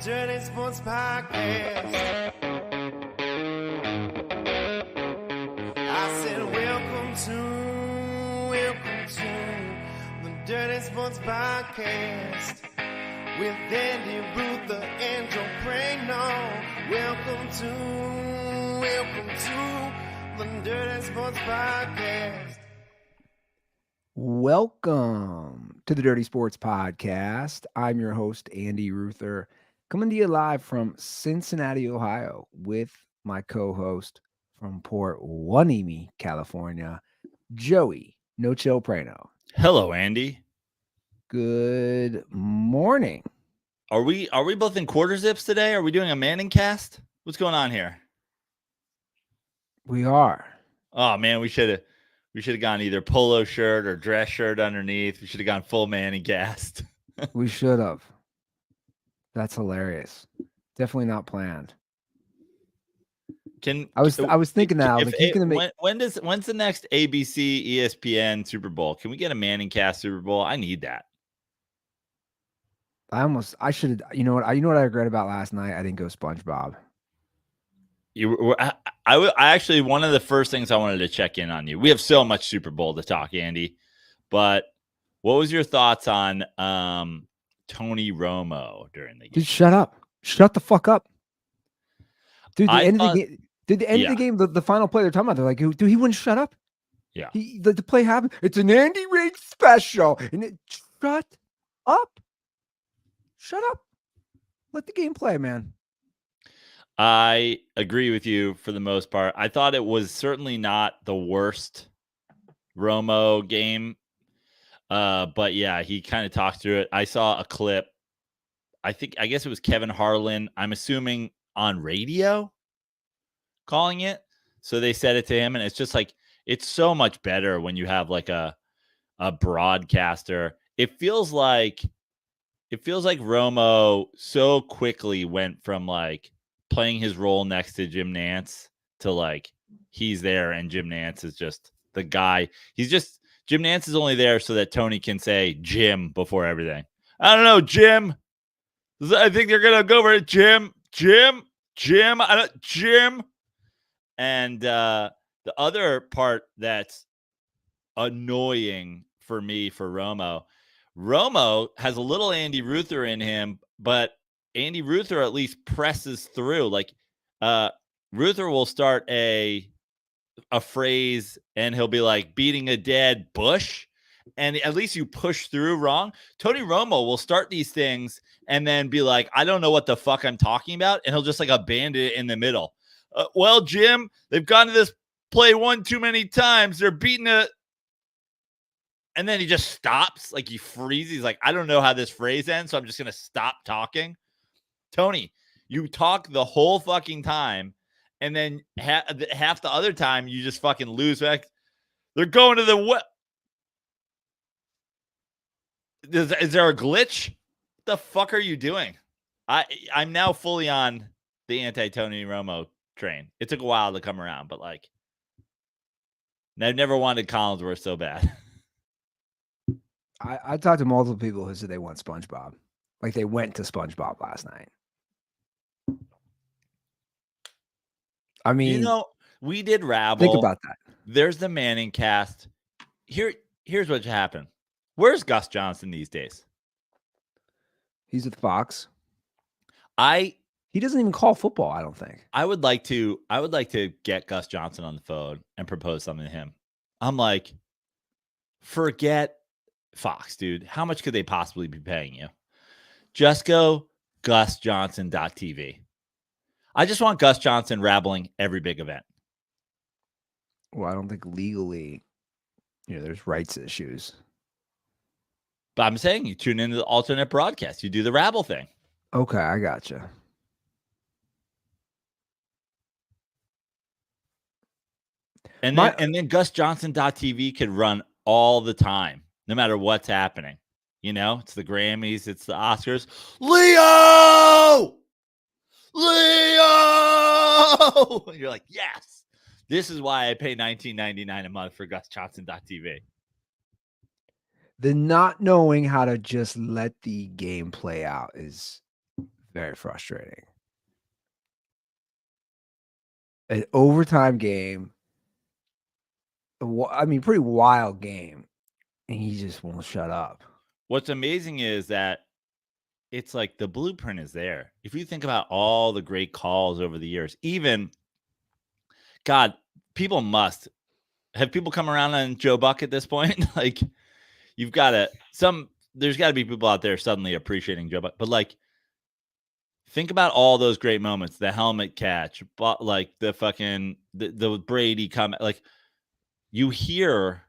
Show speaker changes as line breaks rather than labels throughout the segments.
Dirty Sports Podcast. I said, welcome to the Dirty Sports Podcast with Andy Ruther and Joe Prano. Welcome to the Dirty Sports Podcast.
Welcome to the Dirty Sports Podcast. I'm your host, Andy Ruther, coming to you live from Cincinnati, Ohio, with my co-host from Port Hueneme, California, Joey No Chill Prano.
Hello, Andy.
Good morning.
Are we both in quarter zips today? Are we doing a Manning cast? What's going on here?
We are.
Oh man, we should have gone either polo shirt or dress shirt underneath. We should have gone full Manning cast.
We should have. That's hilarious. Definitely not planned. I was thinking that. I was like, he's gonna make.
When's the next ABC, ESPN Super Bowl? Can we get a Manning cast Super Bowl? I need that.
I should have. You know what I regret about last night? I didn't go SpongeBob.
I actually, one of the first things I wanted to check in on you. We have so much Super Bowl to talk, Andy. But what was your thoughts on Tony Romo during the game?
Dude, shut up! Shut the fuck up, dude. The end of the game, the final play they're talking about, they're like, dude, he wouldn't shut up.
Yeah,
the play happened. It's an Andy Reid special, and shut up. Shut up. Let the game play, man.
I agree with you for the most part. I thought it was certainly not the worst Romo game. But yeah, he kind of talked through it. I saw a clip. I guess it was Kevin Harlan, I'm assuming on radio calling it. So they said it to him, and it's just like, it's so much better when you have like a broadcaster. It feels like Romo so quickly went from like playing his role next to Jim Nantz to like he's there and Jim Nantz is just the guy. Jim Nantz is only there so that Tony can say Jim before everything. I don't know, Jim. I think they're gonna go over it. Jim. And the other part that's annoying for me for Romo has a little Andy Ruther in him, but Andy Ruther at least presses through. Like Ruther will start a phrase and he'll be like beating a dead bush, and at least you push through wrong. Tony Romo will start these things and then be like, I don't know what the fuck I'm talking about, and he'll just like abandon it in the middle. Well, Jim, they've gone to this play one too many times. They're beating it. And then he just stops, like he freezes. He's like, I don't know how this phrase ends, so I'm just going to stop talking. Tony, you talk the whole fucking time, and then half the other time you just fucking lose back. They're going to the what? Is there a glitch? What the fuck are you doing? I'm now fully on the anti-Tony Romo train. It took a while to come around, but like, I've never wanted Collinsworth so bad.
I talked to multiple people who said they want SpongeBob. Like they went to SpongeBob last night. I mean,
we did rabble.
Think about that.
There's the Manning cast. Here's what happened. Where's Gus Johnson these days?
He's with Fox.
He
doesn't even call football, I don't think.
I would like to get Gus Johnson on the phone and propose something to him. I'm like, forget Fox, dude. How much could they possibly be paying you? Just go GusJohnson.tv. I just want Gus Johnson rabbling every big event.
Well, I don't think legally, there's rights issues.
But I'm saying you tune into the alternate broadcast. You do the rabble thing.
Okay, I gotcha.
And then GusJohnson.tv could run all the time, no matter what's happening. It's the Grammys, it's the Oscars. Leo! And you're like, yes. This is why I pay $19.99 a month for GusJohnson.tv.
The not knowing how to just let the game play out is Very frustrating. An overtime game. I mean, pretty wild game. And he just won't shut up.
What's amazing is that it's like the blueprint is there. If you think about all the great calls over the years, even, God, people must have people come around on Joe Buck at this point. Like, you've got to, there's got to be people out there suddenly appreciating Joe Buck. But like, think about all those great moments, the helmet catch, but like the fucking, the Brady comment. Like, you hear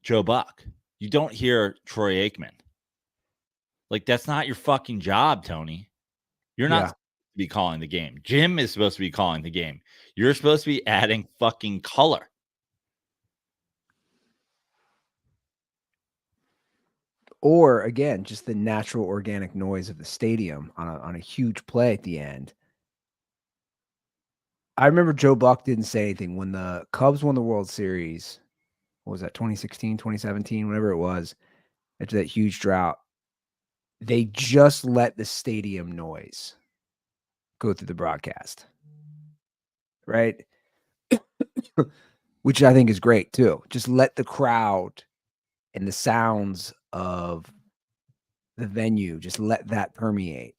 Joe Buck. You don't hear Troy Aikman. Like, that's not your fucking job, Tony. You're not supposed to be calling the game. Jim is supposed to be calling the game. You're supposed to be adding fucking color.
Or again, just the natural organic noise of the stadium on a huge play at the end. I remember Joe Buck didn't say anything when the Cubs won the World Series. What was that, 2016, 2017, whatever it was, after that huge drought. They just let the stadium noise go through the broadcast. Right? Which I think is great too. Just let the crowd and the sounds of the venue, just let that permeate.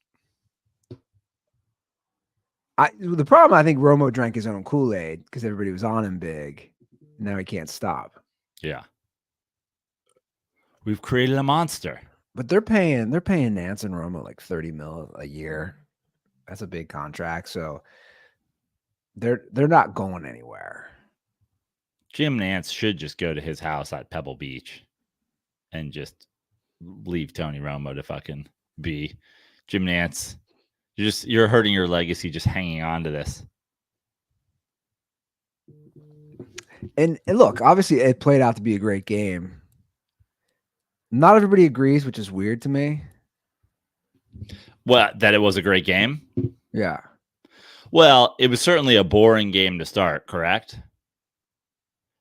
The problem, I think Romo drank his own Kool-Aid because everybody was on him big. Now he can't stop.
Yeah. We've created a monster.
But they're paying Nance and Romo like $30 million a year. That's a big contract. So they're not going anywhere.
Jim Nance should just go to his house at Pebble Beach and just leave Tony Romo to fucking be. Jim Nance, you're hurting your legacy just hanging on to this.
And look, obviously it played out to be a great game. Not everybody agrees, which is weird to me.
Well, that it was a great game?
Yeah.
Well, it was certainly a boring game to start, correct?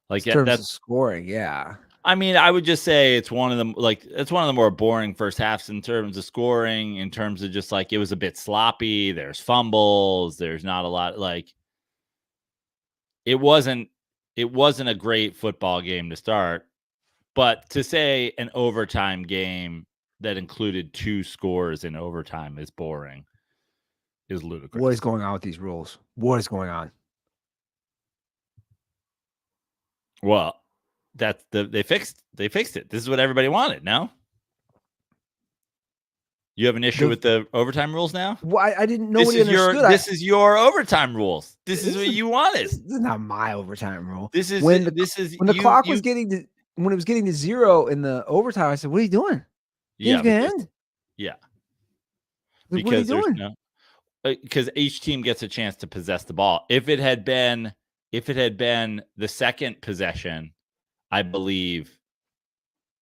Like,
in terms of scoring, yeah.
I mean, I would just say it's one of the more boring first halves in terms of scoring, in terms of just like, it was a bit sloppy. There's fumbles. There's not a lot. Like, it wasn't a great football game to start, but to say an overtime game that included 2 scores in overtime is boring is ludicrous.
What is going on with these rules? What is going on?
Well, they fixed it. This is what everybody wanted. No, you have an issue with the overtime rules now.
Well, I didn't know what he understood.
This is your overtime rules. This is what you wanted.
This is not my overtime rule.
This is
when the clock was getting to, when it was getting to 0 in the overtime. I said, "What are you doing?
Yeah,
yeah.
Like, because there's no, because each team gets a chance to possess the ball. If it had been the second possession, I believe,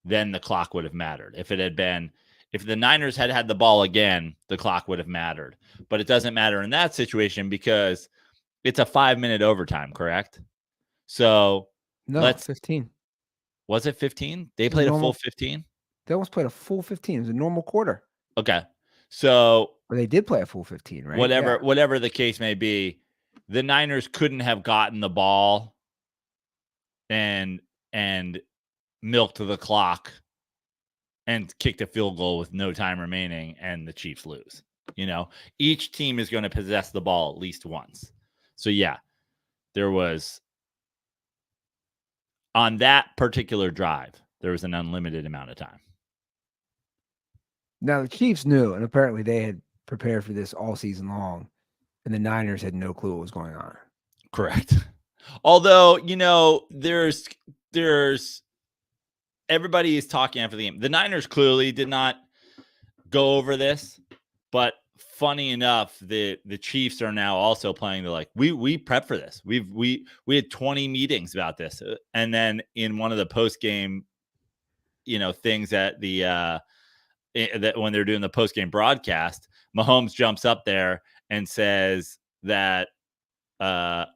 then the clock would have mattered. If the Niners had the ball again, the clock would have mattered. But it doesn't matter in that situation because it's a 5-minute overtime, correct? So
no, 15.
Was it 15? They played a full 15?
They almost played a full 15. It was a normal quarter.
Okay. So
they did play a full 15, right?
Whatever the case may be, the Niners couldn't have gotten the ball and milked the clock and kicked a field goal with no time remaining, and the Chiefs lose. Each team is going to possess the ball at least once. So yeah, there was, on that particular drive, there was an unlimited amount of time.
Now the Chiefs knew, and apparently they had prepared for this all season long, and the Niners had no clue what was going on.
Correct. Although, there's everybody is talking after the game. The Niners clearly did not go over this, but funny enough, the Chiefs are now also playing the we prepped for this. We had 20 meetings about this, and then in one of the post game, things at the that when they're doing the post game broadcast, Mahomes jumps up there and says that McCole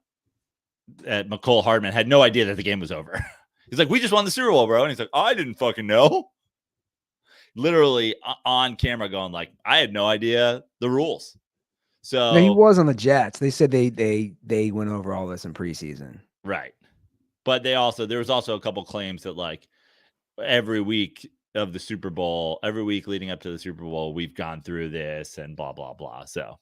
Hardman had no idea that the game was over. He's like, "We just won the Super Bowl, bro," and he's like, "I didn't fucking know." literally on camera going like, I had no idea the rules. So
No, he was on the Jets. They said they went over all this in preseason.
right. But there was also a couple claims that like every week of the Super Bowl, every week leading up to the Super Bowl, we've gone through this and blah, blah, blah. So,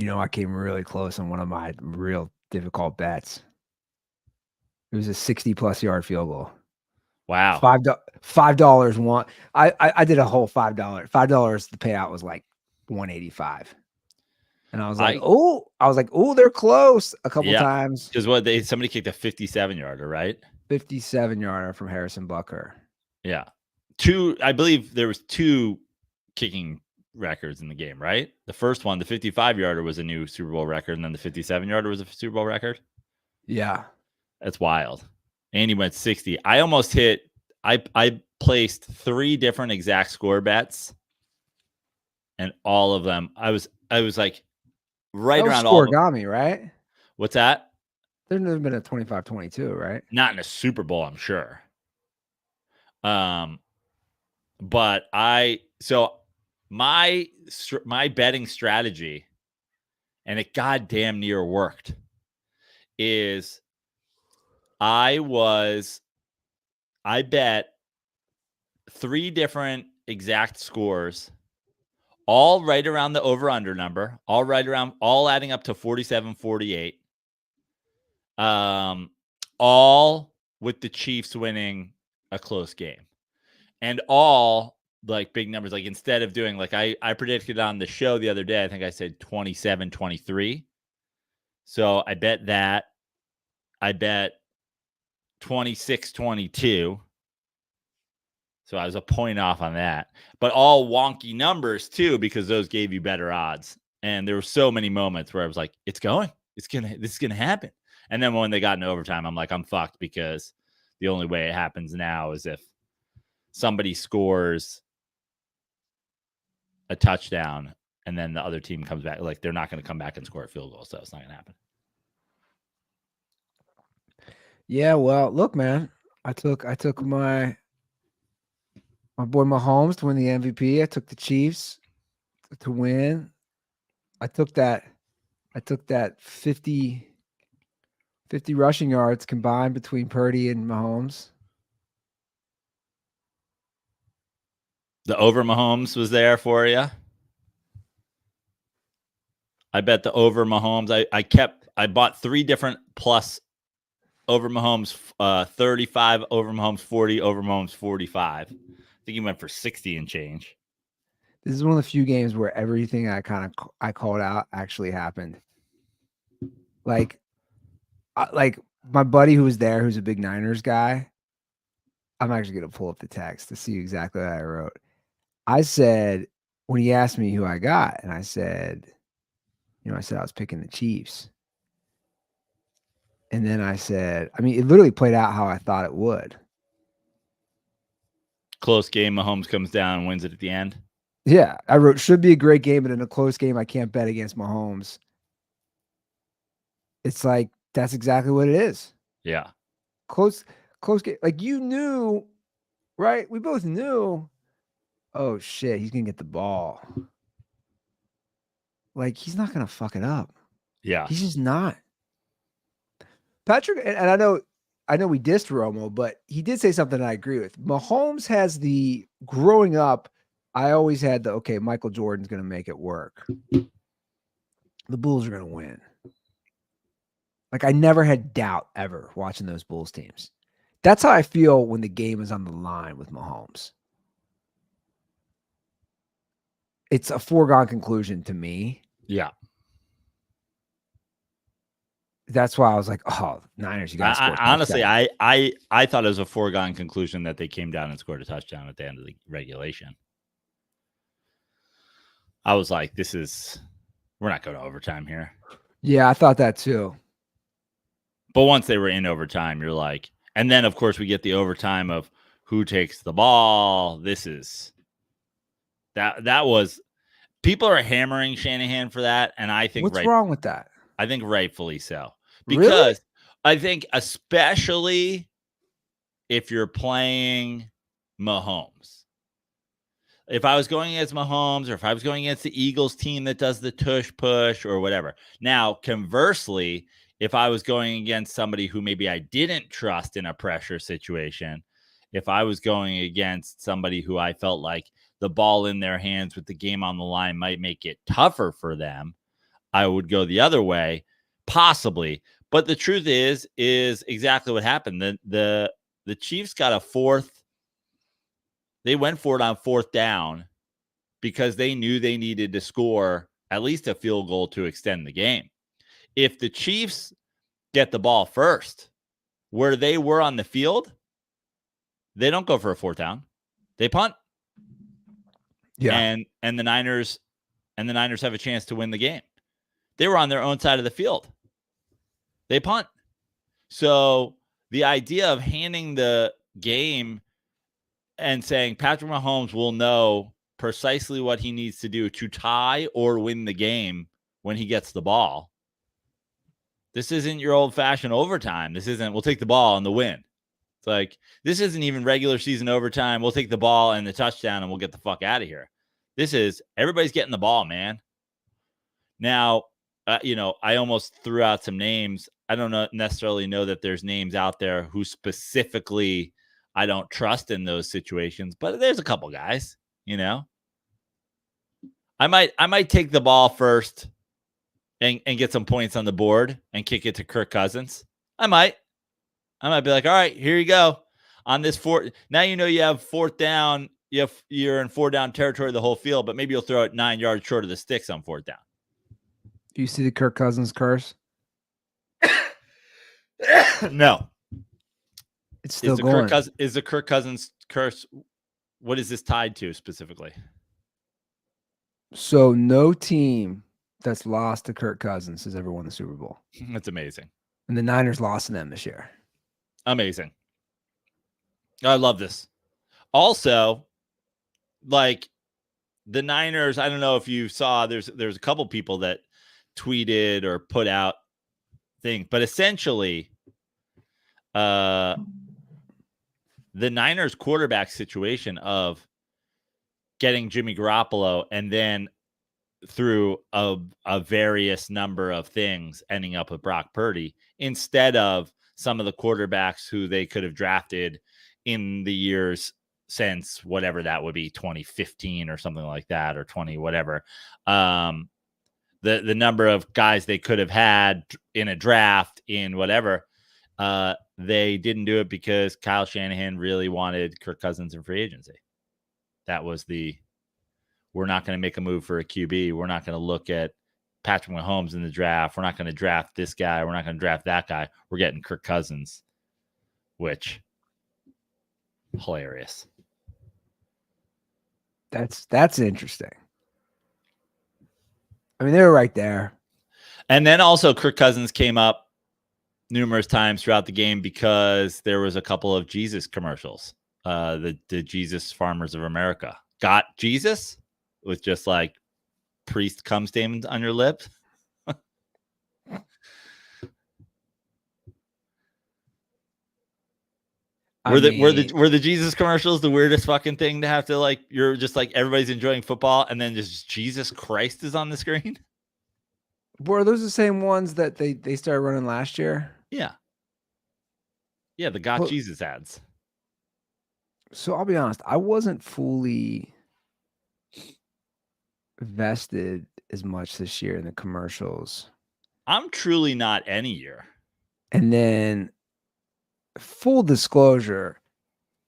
I came really close on one of my real difficult bets. It was a 60+ yard field goal.
wow.
$5 one. I did a whole $5. $5. The payout was like 185. And I was like, they're close a couple times.
Because somebody kicked a 57-yarder, right?
57-yarder from Harrison Butker.
Yeah. I believe there was 2 kicking records in the game, right? The first one, the 55-yarder was a new Super Bowl record, and then the 57-yarder was a Super Bowl record.
Yeah.
That's wild. And he went 60. I almost hit, I placed 3 different exact score bets, and all of them, I was like right around all of them.
Scoregami, right?
What's that?
There's never been a 25-22, right?
Not in a Super Bowl, I'm sure. But my betting strategy, and it goddamn near worked, is I bet 3 different exact scores, all right around the over-under number, all adding up to 47-48. All with the Chiefs winning a close game. And all like big numbers. Like instead of doing like I predicted on the show the other day, I think I said 27-23. So I bet that. I bet 26-22. So I was a point off on that. But all wonky numbers too, because those gave you better odds. And there were so many moments where I was like, this is gonna happen. And then when they got in overtime, I'm like, I'm fucked, because the only way it happens now is if somebody scores a touchdown and then the other team comes back. Like, they're not going to come back and score a field goal, so it's not going to happen.
Yeah, well, look, man, I took my boy Mahomes to win the MVP. I took the Chiefs to win. I took that 50 rushing yards combined between Purdy and Mahomes.
The over Mahomes was there for you. I bet the over Mahomes. I bought 3 different plus over Mahomes 35, over Mahomes 40, over Mahomes 45. I think he went for 60 and change.
This is one of the few games where everything I called out actually happened. Like my buddy who was there, who's a big Niners guy. I'm actually going to pull up the text to see exactly what I wrote. I said, when he asked me who I got, and I said, I was picking the Chiefs. And then I said, it literally played out how I thought it would.
Close game, Mahomes comes down and wins it at the end.
Yeah, I wrote, should be a great game, but in a close game, I can't bet against Mahomes. It's like, that's exactly what it is.
Yeah.
Close game. Like, you knew, right? We both knew, oh shit, he's going to get the ball. Like, he's not going to fuck it up.
Yeah.
He's just not. Patrick, and I know we dissed Romo, but he did say something I agree with. Mahomes has growing up, I always had Michael Jordan's going to make it work. The Bulls are going to win. Like, I never had doubt ever watching those Bulls teams. That's how I feel when the game is on the line with Mahomes. It's a foregone conclusion to me.
Yeah.
That's why I was like, oh, Niners, you got to score.
Honestly, I thought it was a foregone conclusion that they came down and scored a touchdown at the end of the regulation. I was like, we're not going to overtime here. Yeah,
I thought that too.
But once they were in overtime, you're like, and then of course we get the overtime of who takes the ball. That was, people are hammering Shanahan for that. And I think,
what's wrong with that?
I think rightfully so. Because
really?
I think especially if you're playing Mahomes. If I was going against Mahomes, or if I was going against the Eagles team that does the tush push or whatever. Now, conversely, if I was going against somebody who maybe I didn't trust in a pressure situation, if I was going against somebody who I felt like the ball in their hands with the game on the line might make it tougher for them, I would go the other way, possibly. But the truth is exactly what happened. The Chiefs got a fourth. They went for it on fourth down because they knew they needed to score at least a field goal to extend the game. If the Chiefs get the ball first, where they were on the field, they don't go for a fourth down. They punt.
Yeah.
And the Niners have a chance to win the game. They were on their own side of the field. They punt. So the idea of handing the game and saying Patrick Mahomes will know precisely what he needs to do to tie or win the game when he gets the ball. This isn't your old-fashioned overtime. This isn't, we'll take the ball and the win. It's like, this isn't even regular season overtime. We'll take the ball and the touchdown and we'll get the fuck out of here. This is, everybody's getting the ball, man. Now, I almost threw out some names. I don't necessarily know that there's names out there who specifically I don't trust in those situations, but there's a couple guys, I might take the ball first and get some points on the board and kick it to Kirk Cousins. I might be like, all right, here you go. On this fourth, now you have fourth down. You're in 4 down territory the whole field, but maybe you'll throw it 9 yards short of the sticks on fourth down.
Do you see the Kirk Cousins curse?
No.
It's still going.
Is the Kirk Cousins curse, what is this tied to specifically?
So no team that's lost to Kirk Cousins has ever won the Super Bowl.
That's amazing.
And the Niners lost to them this year.
Amazing. I love this. Also, like the Niners, I don't know if you saw, there's a couple people that tweeted or put out things, but essentially the Niners quarterback situation of getting Jimmy Garoppolo and then through a various number of things ending up with Brock Purdy instead of some of the quarterbacks who they could have drafted in the years since whatever that would be, 2015 or something like that, or 20 whatever. The number of guys they could have had in a draft in whatever, they didn't do it because Kyle Shanahan really wanted Kirk Cousins in free agency. That was we're not going to make a move for a QB. We're not going to look at Patrick Mahomes in the draft. We're not going to draft this guy. We're not going to draft that guy. We're getting Kirk Cousins, which hilarious.
That's interesting. I mean, they were right there.
And then also Kirk Cousins came up numerous times throughout the game because there was a couple of Jesus commercials. The Jesus Farmers of America. Got Jesus? With just like priest cum stains on your lips. Were the Jesus commercials the weirdest fucking thing to have to, like, you're just like everybody's enjoying football and then just Jesus Christ is on the screen?
Were those the same ones that they started running last year?
Yeah. Yeah, the Got Jesus ads.
So I'll be honest, I wasn't fully vested as much this year in the commercials.
I'm truly not any year.
And then, full disclosure,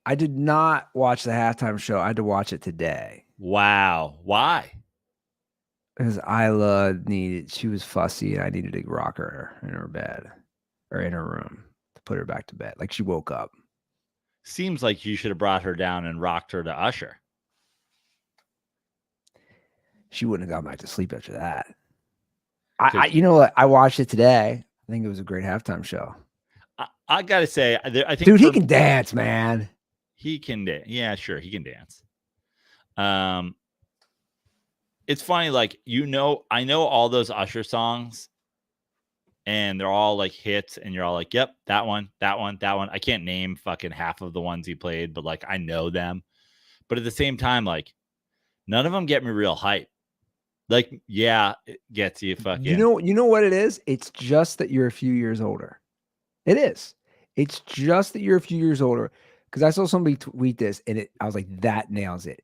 I did not watch the halftime show. I had to watch it today.
Wow. Why?
Because Isla she was fussy and I needed to rock her in her bed or in her room to put her back to bed. Like she woke up.
Seems like you should have brought her down and rocked her to Usher.
She wouldn't have gone back to sleep after that. I watched it today. I think it was a great halftime show.
I gotta say, I think,
dude, he can dance, man.
He can dance. Yeah, sure, he can dance. It's funny, like, I know all those Usher songs, and they're all like hits, and you're all like, yep, that one. I can't name fucking half of the ones he played, but like I know them. But at the same time, like, none of them get me real hype. Like, yeah, it gets you fucking.
You know what it is? It's just that you're a few years older. It is. It's just that you're a few years older. Because I saw somebody tweet this, and I was like, that nails it.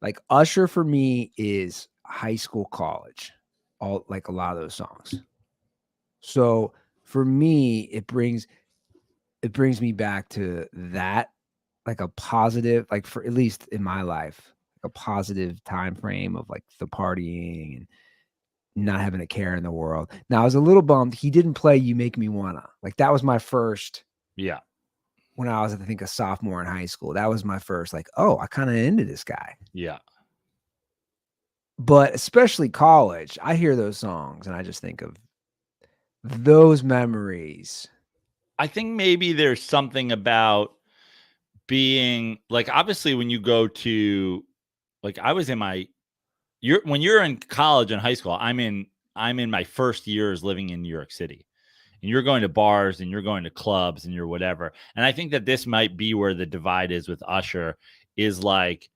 Like Usher for me is high school, college, all like a lot of those songs. So for me, it brings me back to that, like a positive, like for at least in my life, a positive time frame of like the partying and not having a care in the world. Now I was a little bummed he didn't play "You Make Me Wanna." Like that was my first.
Yeah.
When I was, I think, a sophomore in high school, that was my first. Like, oh, I kind of into this guy.
Yeah.
But especially college, I hear those songs and I just think of those memories.
I think maybe there's something about being like, obviously when you go to, like, I was in my, when you're in college and high school, I'm in my first years living in New York City, and you're going to bars and you're going to clubs and you're whatever. And I think that this might be where the divide is with Usher, is like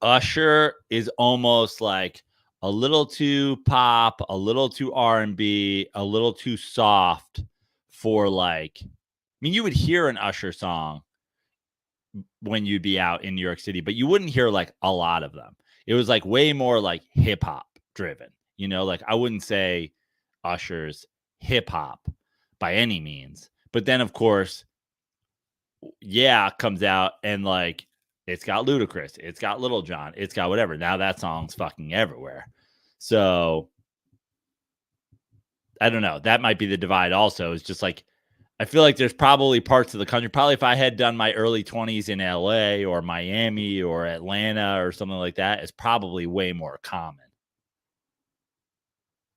Usher is almost like a little too pop, a little too R&B, a little too soft for like, I mean, you would hear an Usher song when you'd be out in New York City, but you wouldn't hear like a lot of them. It was like way more like hip hop driven, like I wouldn't say Usher's hip hop by any means. But then of course, yeah, comes out and like it's got Ludacris, it's got Little John, it's got whatever. Now that song's fucking everywhere. So I don't know. That might be the divide also. It's just like, I feel like there's probably parts of the country, probably if I had done my early 20s in LA or Miami or Atlanta or something like that, it's probably way more common.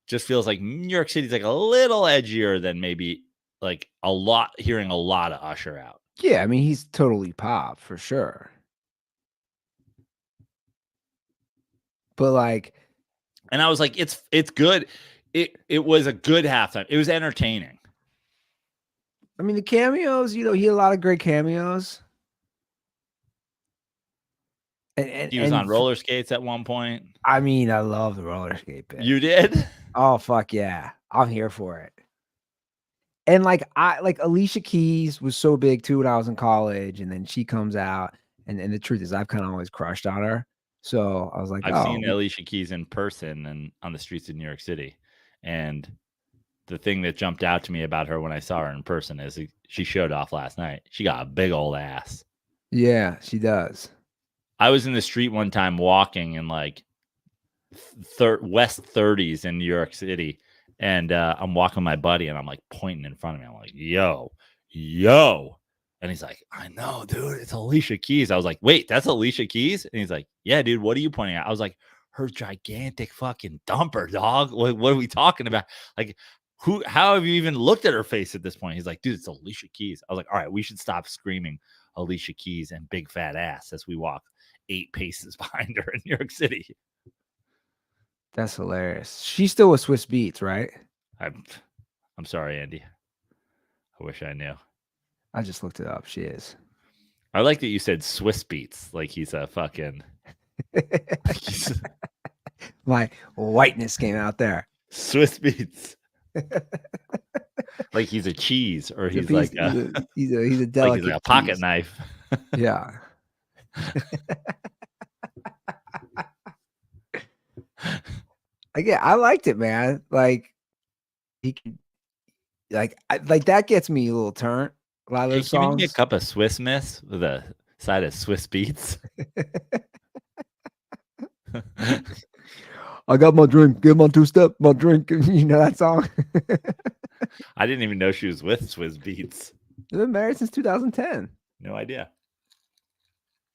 Just feels like New York City's like a little edgier than maybe like hearing a lot of Usher out.
Yeah, I mean, he's totally pop for sure. But like,
and I was like, it's good. It was a good halftime. It was entertaining.
I mean, the cameos, he had a lot of great cameos.
And he was on roller skates at one point.
I mean, I love the roller skate bit.
You did?
Oh, fuck yeah. I'm here for it. And like Alicia Keys was so big too when I was in college, and then she comes out, and the truth is I've kind of always crushed on her. So I was like,
I've seen Alicia Keys in person and on the streets of New York City. And the thing that jumped out to me about her when I saw her in person is she showed off last night. She got a big old ass.
Yeah, she does.
I was in the street one time walking in like West 30s in New York City. And I'm walking with my buddy and I'm like pointing in front of me. I'm like, yo. And he's like, I know, dude, it's Alicia Keys. I was like, wait, that's Alicia Keys? And he's like, yeah, dude, what are you pointing at? I was like, her gigantic fucking dumper, dog. What are we talking about? Like, how have you even looked at her face at this point? He's like, dude, it's Alicia Keys. I was like, all right, we should stop screaming Alicia Keys and big fat ass as we walk 8 paces behind her in New York City.
That's hilarious. She's still with Swiss Beats, right?
I'm sorry, Andy. I wish I knew.
I just looked it up. She is.
I like that you said Swiss Beats, like he's a fucking.
My whiteness came out there.
Swiss Beats. Like he's a cheese, or he's like
he's a delicate,
like he's like a pocket knife.
Yeah. Again, I liked it, man. Like he can, like that gets me a little turned. A lot of those songs.
Can you make me a cup of Swiss Miss with a side of Swiss Beats?
I got my drink. Give my 2-step, my drink. You know that song?
I didn't even know she was with Swiss Beats.
They've been married since 2010.
No idea.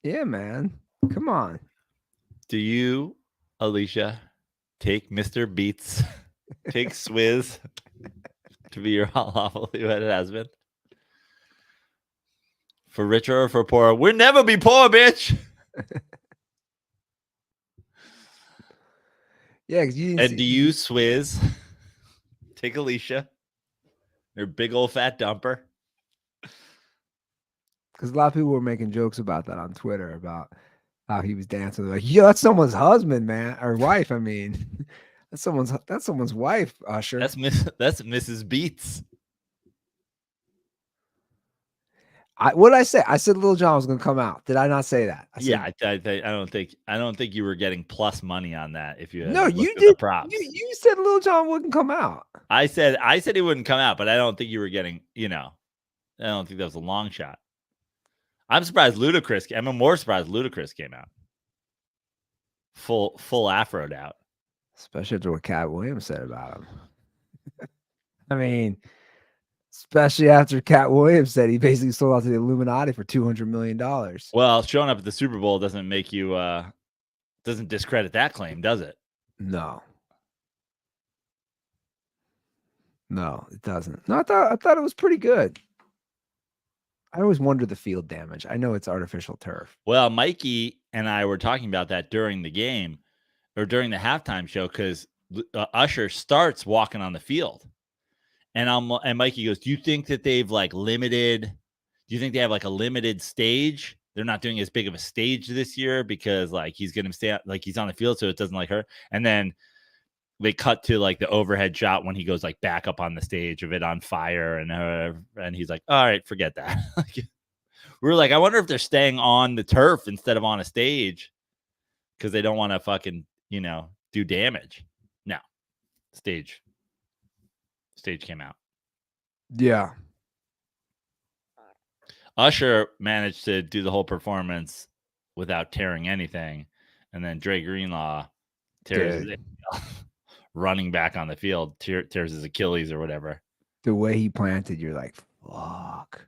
Yeah, man. Come on.
Do you, Alicia, take Mr. Beats, take Swizz to be your lawfully wedded husband? For richer or for poorer? We'll never be poor, bitch.
Yeah, because you
didn't. And do you, Swizz, take Alicia, her big old fat dumper?
Because a lot of people were making jokes about that on Twitter about How he was dancing like, yo, that's someone's husband, man, or wife. I mean, that's someone's wife, Usher.
That's Mrs. Beats.
What did I say? I said Lil Jon was going to come out. Did I not say that? I said,
I don't think you were getting plus money on that if you had
no,
looked
you
at the
did.
props.
You said Lil Jon wouldn't come out.
I said he wouldn't come out, but I don't think you were getting, I don't think that was a long shot. I'm surprised Ludacris. I'm more surprised Ludacris came out. Full afroed out.
Especially after what Cat Williams said about him. I mean, especially after Cat Williams said he basically sold out to the Illuminati for $200 million.
Well, showing up at the Super Bowl doesn't make you doesn't discredit that claim, does it?
No, it doesn't. No, I thought it was pretty good. I always wonder the field damage. I know it's artificial turf.
Well, Mikey and I were talking about that during the game or during the halftime show because Usher starts walking on the field, and Mikey goes, "Do you think that they've like limited? Do you think they have like a limited stage? They're not doing as big of a stage this year because like he's going to stay like he's on the field, so it doesn't like hurt." And then they cut to like the overhead shot when he goes like back up on the stage of it on fire, and he's like, "All right, forget that." We're like, I wonder if they're staying on the turf instead of on a stage because they don't want to fucking, do damage. No, stage came out.
Yeah.
Usher managed to do the whole performance without tearing anything. And then Dre Greenlaw tears his running back on the field, tears his Achilles or whatever.
The way he planted, you're like, fuck.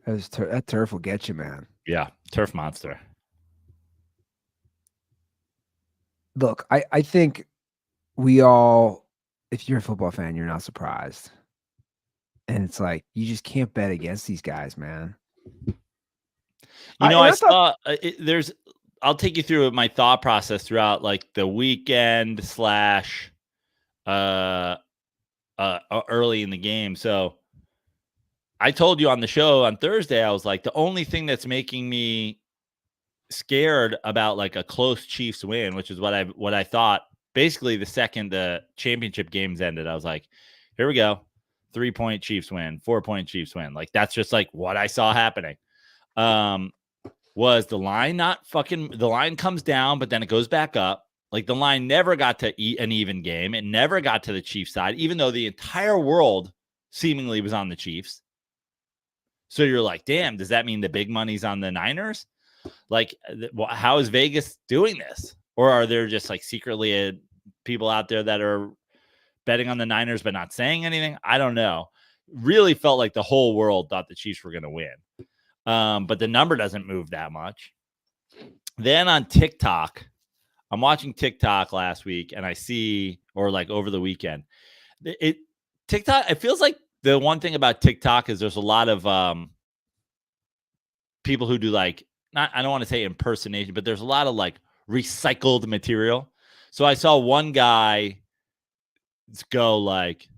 That turf will get you, man.
Yeah, turf monster.
Look, I think we all, if you're a football fan, you're not surprised. And it's like, you just can't bet against these guys, man.
I saw I'll take you through my thought process throughout like the weekend / early in the game. So I told you on the show on Thursday, I was like, the only thing that's making me scared about like a close Chiefs win, which is what I thought basically the second the championship games ended, I was like, here we go. 3-point Chiefs win, 4-point Chiefs win. Like, that's just like what I saw happening. Was the line the line comes down, but then it goes back up. Like the line never got to an even game. It never got to the Chiefs side, even though the entire world seemingly was on the Chiefs. So you're like, damn, does that mean the big money's on the Niners? Like, how is Vegas doing this? Or are there just like secretly people out there that are betting on the Niners but not saying anything? I don't know. Really felt like the whole world thought the Chiefs were going to win. But the number doesn't move that much. Then on TikTok, I'm watching TikTok last week and I see, or like over the weekend, TikTok, it feels like the one thing about TikTok is there's a lot of people who do like, I don't want to say impersonation, but there's a lot of like recycled material. So I saw one guy go like,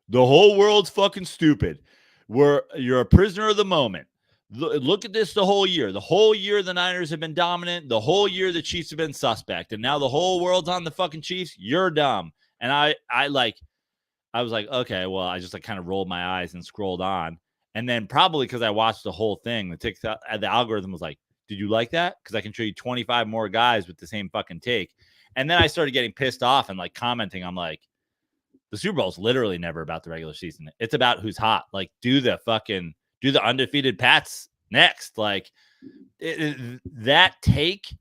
the whole world's fucking stupid. You're a prisoner of the moment. Look at this the whole year. The whole year the Niners have been dominant. The whole year the Chiefs have been suspect. And now the whole world's on the fucking Chiefs. You're dumb. And I was like, okay, well, I just like kind of rolled my eyes and scrolled on. And then probably because I watched the whole thing, the algorithm was like, did you like that? Because I can show you 25 more guys with the same fucking take. And then I started getting pissed off and like commenting. I'm like, the Super Bowl is literally never about the regular season. It's about who's hot. Like, do the undefeated Pats next. Like, that take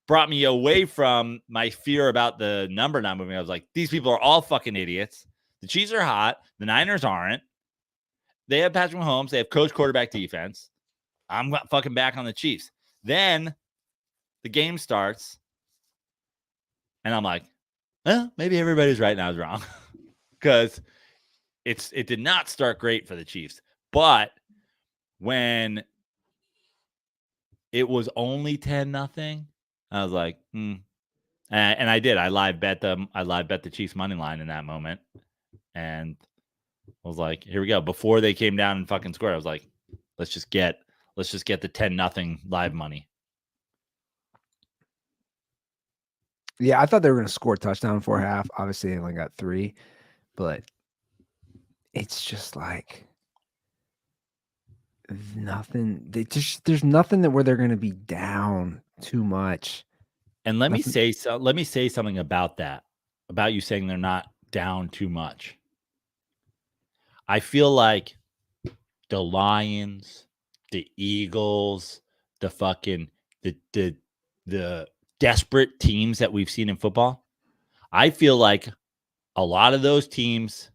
brought me away from my fear about the number not moving. I was like, these people are all fucking idiots. The Chiefs are hot. The Niners aren't. They have Patrick Mahomes. They have coach quarterback defense. I'm fucking back on the Chiefs. Then the game starts, and I'm like, maybe everybody's right and I was wrong. Because it did not start great for the Chiefs. But when it was only 10-0, I was like, And I did. I live bet the Chiefs money line in that moment. And I was like, here we go. Before they came down and fucking scored, I was like, let's just get let's just get the 10-0 live money.
Yeah, I thought they were going to score a touchdown before half. Obviously, they only got 3, but it's just like nothing. There's nothing that where they're going to be down too much.
And let me say something about that, about you saying they're not down too much. I feel like the Lions, the Eagles, the fucking the desperate teams that we've seen in football, I feel like a lot of those teams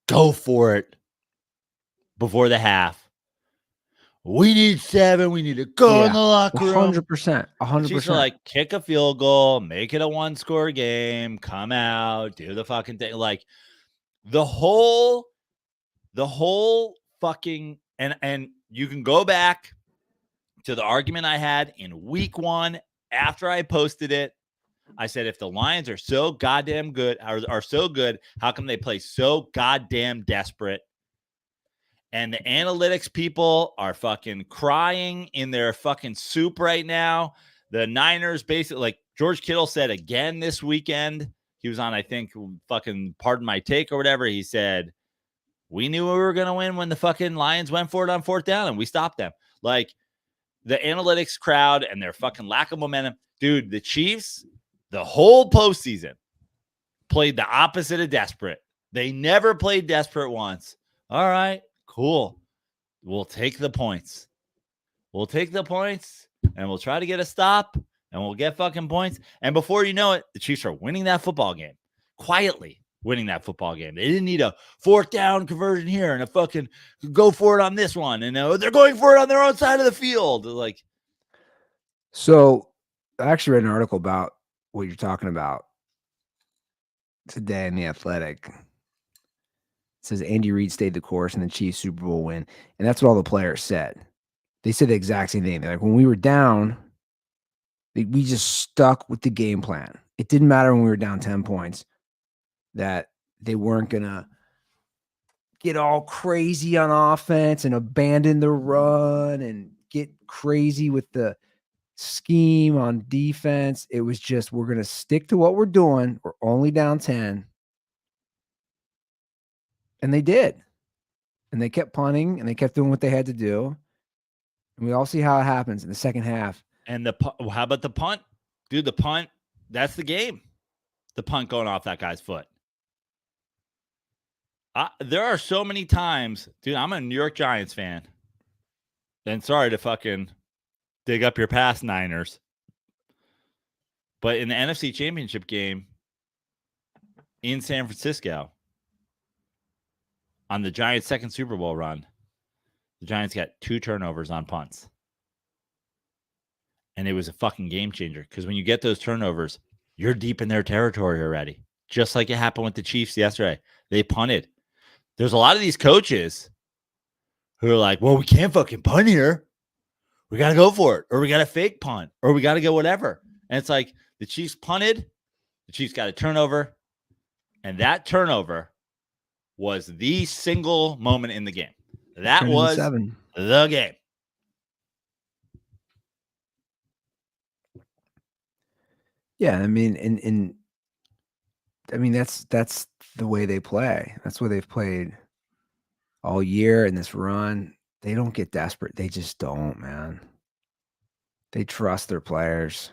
go for it before the half. We need 7. We need to go in the locker room.
100%. 100%.
Chiefs are like, kick a field goal, make it a 1-score game, come out, do the fucking thing. Like the whole fucking and you can go back to the argument I had in week 1 after I posted it. I said, if the Lions are so goddamn good, are so good, how come they play so goddamn desperate? And the analytics people are fucking crying in their fucking soup right now. The Niners basically, like George Kittle said again this weekend, he was on, I think, fucking Pardon My Take or whatever. He said, we knew we were going to win when the fucking Lions went for it on 4th down and we stopped them. Like the analytics crowd and their fucking lack of momentum. Dude, the Chiefs, the whole postseason, played the opposite of desperate. They never played desperate once. All right, cool. We'll take the points. We'll take the points and we'll try to get a stop and we'll get fucking points. And before you know it, the Chiefs are winning that football game. Quietly winning that football game. They didn't need a 4th down conversion here and a fucking go for it on this one. And they're going for it on their own side of the field. Like,
so I actually read an article about what you're talking about today in The Athletic. It says Andy Reid stayed the course in the Chiefs Super Bowl win. And that's what all the players said. They said the exact same thing. They're like, when we were down, we just stuck with the game plan. It didn't matter when we were down 10 points that they weren't going to get all crazy on offense and abandon the run and get crazy with the scheme on defense. It was just, we're going to stick to what we're doing. We're only down 10. And they did. And they kept punting and they kept doing what they had to do. And we all see how it happens in the second half.
And how about the punt? Dude, the punt, that's the game. The punt going off that guy's foot. There are so many times, dude, I'm a New York Giants fan. And sorry to fucking dig up your past Niners. But in the NFC Championship game in San Francisco, on the Giants' second Super Bowl run, the Giants got 2 turnovers on punts. And it was a fucking game changer because when you get those turnovers, you're deep in their territory already. Just like it happened with the Chiefs yesterday. They punted. There's a lot of these coaches who are like, well, we can't fucking punt here. We got to go for it. Or we got to fake punt. Or we got to go whatever. And it's like the Chiefs punted. The Chiefs got a turnover. And that turnover was the single moment in the game. That was the game.
Yeah, I mean, and I mean that's the way they play. That's where they've played all year in this run. They don't get desperate. They just don't, man. They trust their players.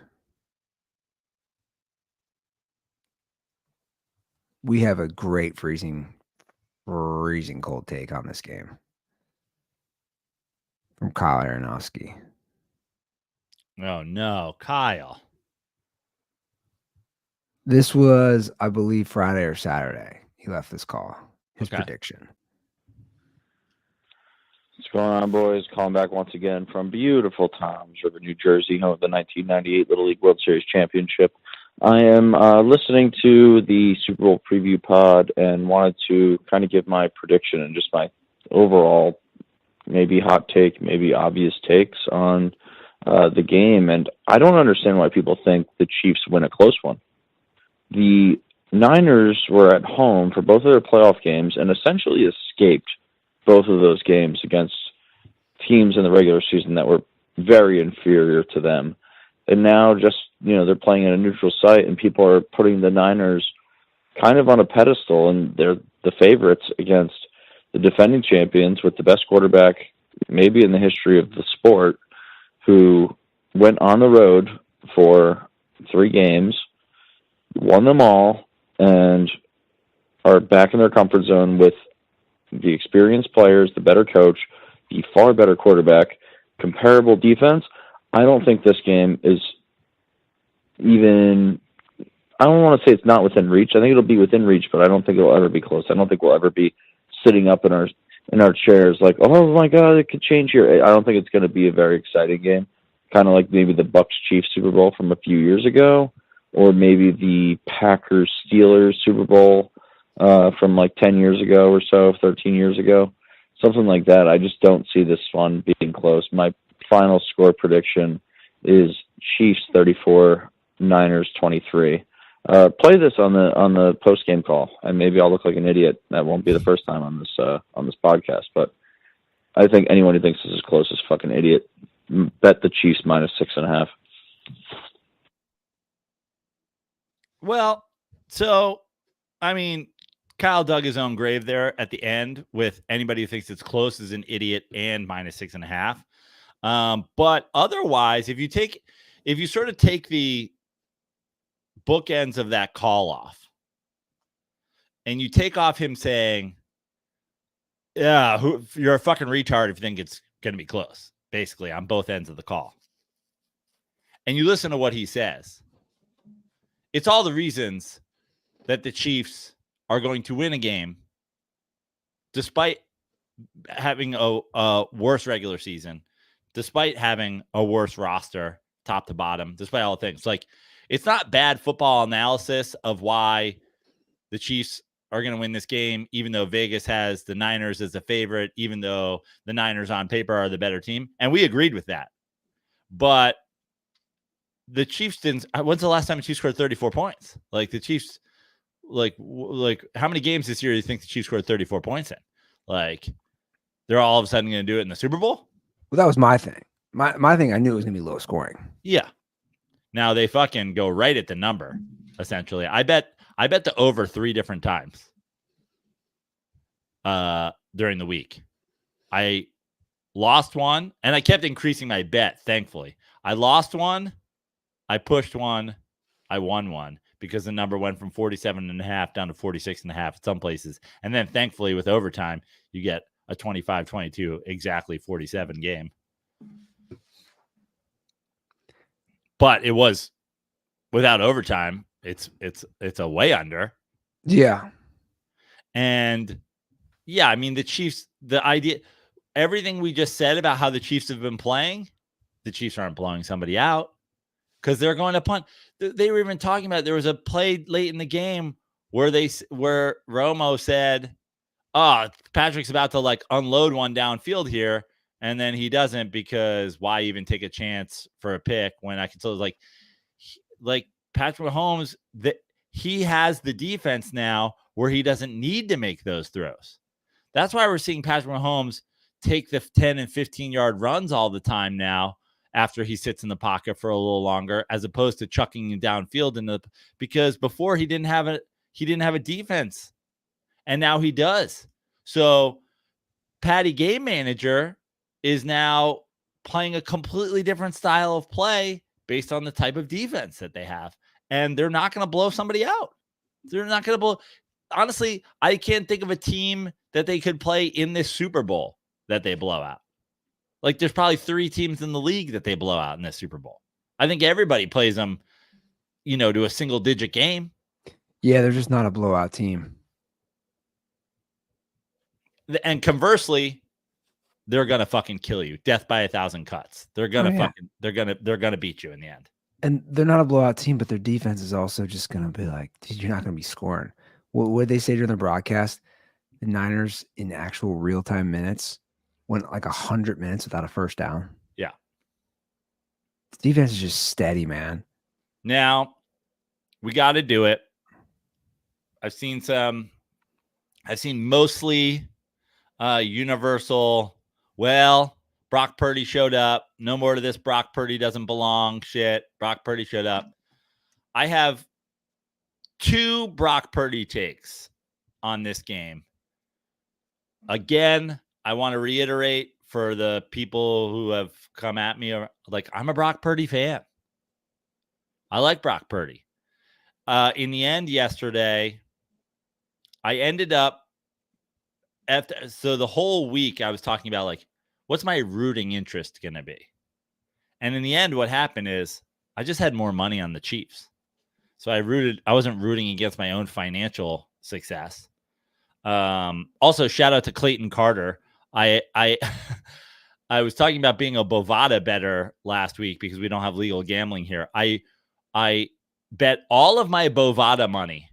We have a great freezing cold take on this game from Kyle Aronofsky.
Oh, no, Kyle.
This was, I believe, Friday or Saturday. He left this call. His prediction.
What's going on, boys? Calling back once again from beautiful Toms River, New Jersey, home of the 1998 Little League World Series Championship. I am listening to the Super Bowl preview pod and wanted to kind of give my prediction and just my overall maybe hot take, maybe obvious takes on the game. And I don't understand why people think the Chiefs win a close one. The Niners were at home for both of their playoff games and essentially escaped both of those games against teams in the regular season that were very inferior to them. And now just, they're playing at a neutral site and people are putting the Niners kind of on a pedestal, and they're the favorites against the defending champions with the best quarterback maybe in the history of the sport, who went on the road for 3 games, won them all, and are back in their comfort zone with the experienced players, the better coach, the far better quarterback, comparable defense. I don't think this game is even, I don't want to say it's not within reach. I think it'll be within reach, but I don't think it'll ever be close. I don't think we'll ever be sitting up in our chairs like, oh my God, it could change here. I don't think it's going to be a very exciting game. Kind of like maybe the Bucs-Chiefs Super Bowl from a few years ago, or maybe the Packers-Steelers Super Bowl from like 10 years ago or so, 13 years ago. Something like that. I just don't see this one being close. My final score prediction is Chiefs 34, Niners 23. Play this on the post game call, and maybe I'll look like an idiot. That won't be the first time on this podcast, but I think anyone who thinks this is close is a fucking idiot. Bet the Chiefs minus 6.5.
Well, so I mean, Kyle dug his own grave there at the end with anybody who thinks it's close is an idiot and minus 6.5. But otherwise, if you sort of take the bookends of that call off and you take off him saying, yeah, you're a fucking retard if you think it's going to be close, basically on both ends of the call. And you listen to what he says. It's all the reasons that the Chiefs are going to win a game despite having a worse regular season, despite having a worse roster top to bottom, despite all the things. Like, it's not bad football analysis of why the Chiefs are going to win this game, even though Vegas has the Niners as a favorite, even though the Niners on paper are the better team. And we agreed with that. But the Chiefs didn't. When's the last time the Chiefs scored 34 points? Like, the Chiefs, like how many games this year do you think the Chiefs scored 34 points in? Like, they're all of a sudden going to do it in the Super Bowl?
Well, that was my thing. My thing, I knew it was going to be low scoring.
Yeah. Now they fucking go right at the number, essentially. I bet the over 3 different times during the week. I lost one, and I kept increasing my bet, thankfully. I lost one, I pushed one, I won one, because the number went from 47.5 down to 46.5 at some places. And then, thankfully, with overtime, you get a 25-22, exactly 47 game. But it was without overtime. It's a way under.
Yeah.
And yeah, I mean, the Chiefs, the idea, everything we just said about how the Chiefs have been playing, the Chiefs aren't blowing somebody out because they're going to punt. They were even talking about, there was a play late in the game where Romo said, oh, Patrick's about to like unload one downfield here. And then he doesn't, because why even take a chance for a pick when I can tell, like Patrick Mahomes, that he has the defense now where he doesn't need to make those throws. That's why we're seeing Patrick Mahomes take the 10 and 15-yard runs all the time now after he sits in the pocket for a little longer, as opposed to chucking him downfield because before he didn't have a defense, and now he does. So Patty Game Manager is now playing a completely different style of play based on the type of defense that they have. And they're not going to blow somebody out. They're not going to blow. Honestly, I can't think of a team that they could play in this Super Bowl that they blow out. Like, there's probably 3 teams in the league that they blow out in this Super Bowl. I think everybody plays them, to a single-digit game.
Yeah, they're just not a blowout team.
And conversely, they're gonna fucking kill you. Death by 1,000 cuts. They're gonna they're gonna beat you in the end.
And they're not a blowout team, but their defense is also just gonna be like, dude, you're not gonna be scoring. What did they say during the broadcast? The Niners in actual real-time minutes went like 100 minutes without a first down.
Yeah.
The defense is just steady, man.
Now, we got to do it. I've seen mostly universal, well, Brock Purdy showed up. No more to this Brock Purdy doesn't belong shit. Brock Purdy showed up. I have 2 Brock Purdy takes on this game. Again, I want to reiterate for the people who have come at me, like, I'm a Brock Purdy fan. I like Brock Purdy. In the end yesterday, I ended up so the whole week I was talking about, like, what's my rooting interest going to be? And in the end, what happened is I just had more money on the Chiefs. So I wasn't rooting against my own financial success. Also, shout out to Clayton Carter. I I was talking about being a Bovada bettor last week because we don't have legal gambling here. I bet all of my Bovada money.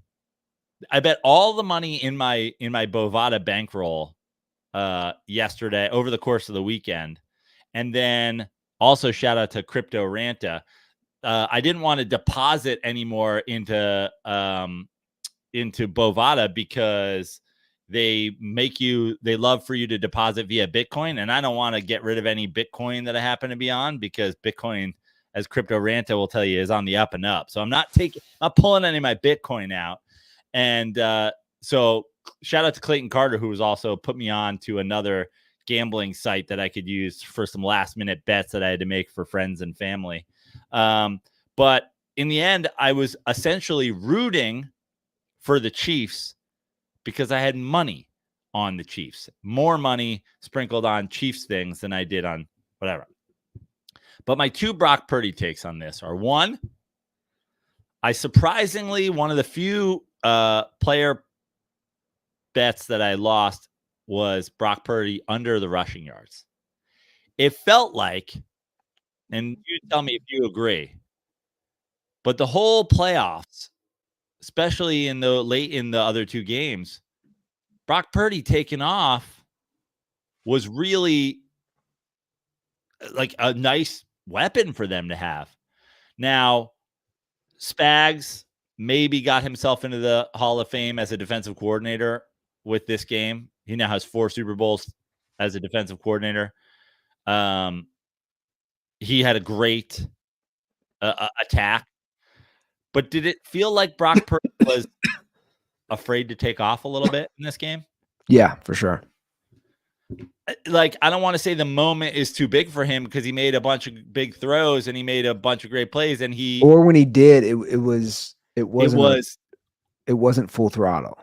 I bet all the money in my Bovada bankroll yesterday over the course of the weekend. And then also shout out to Crypto Ranta. I didn't want to deposit anymore into Bovada because they love for you to deposit via Bitcoin. And I don't want to get rid of any Bitcoin that I happen to be on because Bitcoin, as Crypto Ranta will tell you, is on the up and up. So I'm not pulling any of my Bitcoin out. And so shout out to Clayton Carter, who was also put me on to another gambling site that I could use for some last minute bets that I had to make for friends and family. But in the end, I was essentially rooting for the Chiefs because I had money on the Chiefs, more money sprinkled on Chiefs things than I did on whatever. But my 2 Brock Purdy takes on this are: 1, I surprisingly, one of the few player bets that I lost was Brock Purdy under the rushing yards. It felt like, and you tell me if you agree, but the whole playoffs, especially in the late in the other 2 games, Brock Purdy taking off was really like a nice weapon for them to have. Now, Spags maybe got himself into the Hall of Fame as a defensive coordinator with this game. He now has 4 Super Bowls as a defensive coordinator. He had a great attack. But did it feel like Brock Purdy was afraid to take off a little bit in this game?
Yeah, for sure.
Like, I don't want to say the moment is too big for him because he made a bunch of big throws and he made a bunch of great plays, and
or when he did, it wasn't full throttle.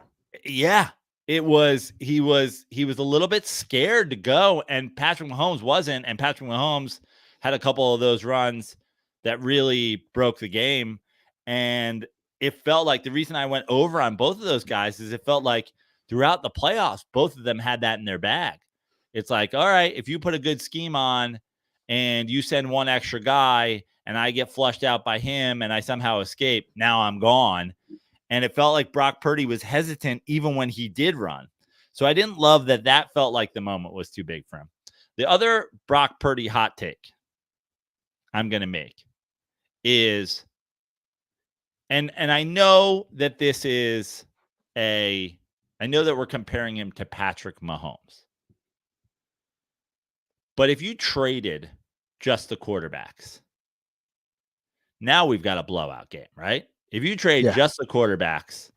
Yeah, he was a little bit scared to go, and Patrick Mahomes wasn't. And Patrick Mahomes had a couple of those runs that really broke the game, and it felt like the reason I went over on both of those guys is it felt like throughout the playoffs, both of them had that in their bag. It's like, all right, if you put a good scheme on and you send one extra guy and I get flushed out by him and I somehow escape, now I'm gone. And it felt like Brock Purdy was hesitant even when he did run. So I didn't love that felt like the moment was too big for him. The other Brock Purdy hot take I'm going to make is, and I know that I know that we're comparing him to Patrick Mahomes. But if you traded just the quarterbacks, now we've got a blowout game, right? If you trade just the quarterbacks,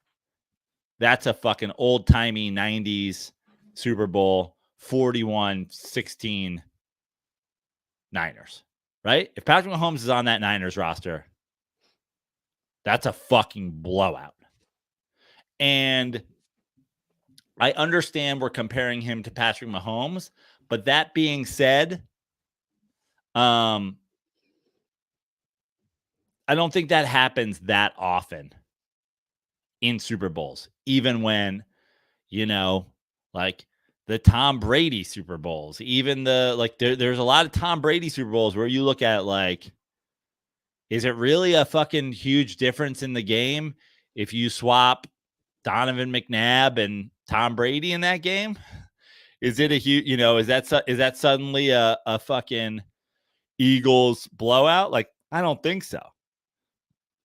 that's a fucking old-timey 90s Super Bowl 41-16 Niners, right? If Patrick Mahomes is on that Niners roster, that's a fucking blowout. And I understand we're comparing him to Patrick Mahomes, but that being said, I don't think that happens that often in Super Bowls, even when, like the Tom Brady Super Bowls, even there's a lot of Tom Brady Super Bowls where you look at like, is it really a fucking huge difference in the game if you swap Donovan McNabb and Tom Brady in that game? Is it a huge, is that suddenly a fucking Eagles blowout? Like, I don't think so.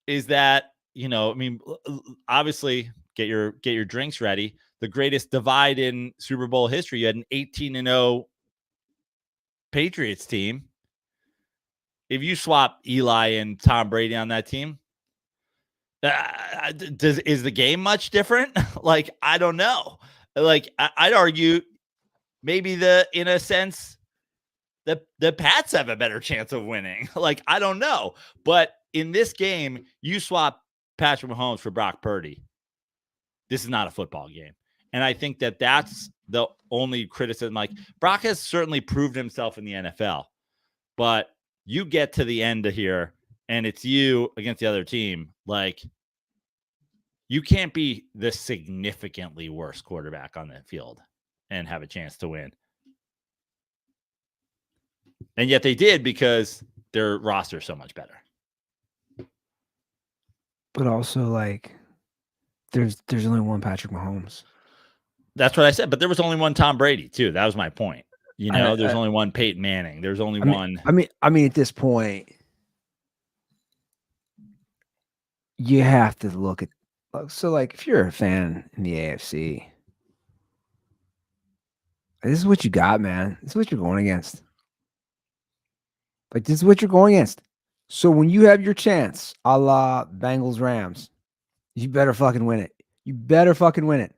Is that, obviously get your drinks ready. The greatest divide in Super Bowl history. You had an 18-0 Patriots team. If you swap Eli and Tom Brady on that team, is the game much different? Like, I don't know. Like, I'd argue maybe in a sense, the Pats have a better chance of winning. Like, I don't know. But in this game, you swap Patrick Mahomes for Brock Purdy. This is not a football game. And I think that's the only criticism. Like, Brock has certainly proved himself in the NFL, but you get to the end of here and it's you against the other team. Like, you can't be the significantly worse quarterback on the field and have a chance to win. And yet they did because their roster is so much better.
But also, like, there's only one Patrick Mahomes.
That's what I said. But there was only one Tom Brady, too. That was my point. You know, there's only one Peyton Manning. There's only one.
I mean, at this point, you have to look at. So, like, if you're a fan in the AFC, this is what you got, man. This is what you're going against. Like, this is what you're going against. So when you have your chance, a la Bengals Rams, you better fucking win it. You better fucking win it.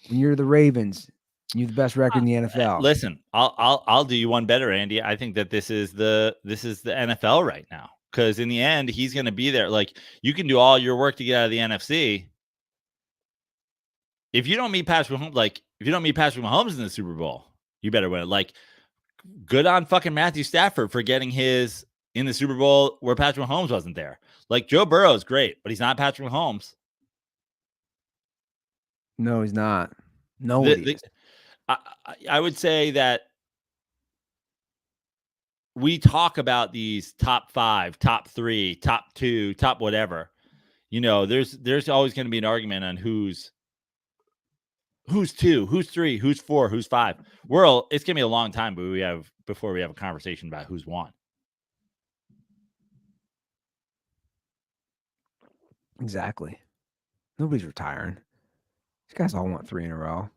When you're the Ravens, you have the best record in the NFL.
Listen, I'll do you one better, Andy. I think that this is the NFL right now. Because in the end, he's going to be there. Like, you can do all your work to get out of the NFC. If you don't meet Patrick Mahomes, in the Super Bowl, you better win it. Like, good on fucking Matthew Stafford for getting his in the Super Bowl where Patrick Mahomes wasn't there. Like, Joe Burrow is great, but he's not Patrick Mahomes.
No, he's not. Nobody.
I would say that we talk about these top 5, top 3, top 2, top whatever. You know, there's always going to be an argument on who's 2, who's 3, who's 4, who's 5. It's going to be a long time before we have a conversation about who's 1.
Exactly. Nobody's retiring. These guys all want 3 in a row.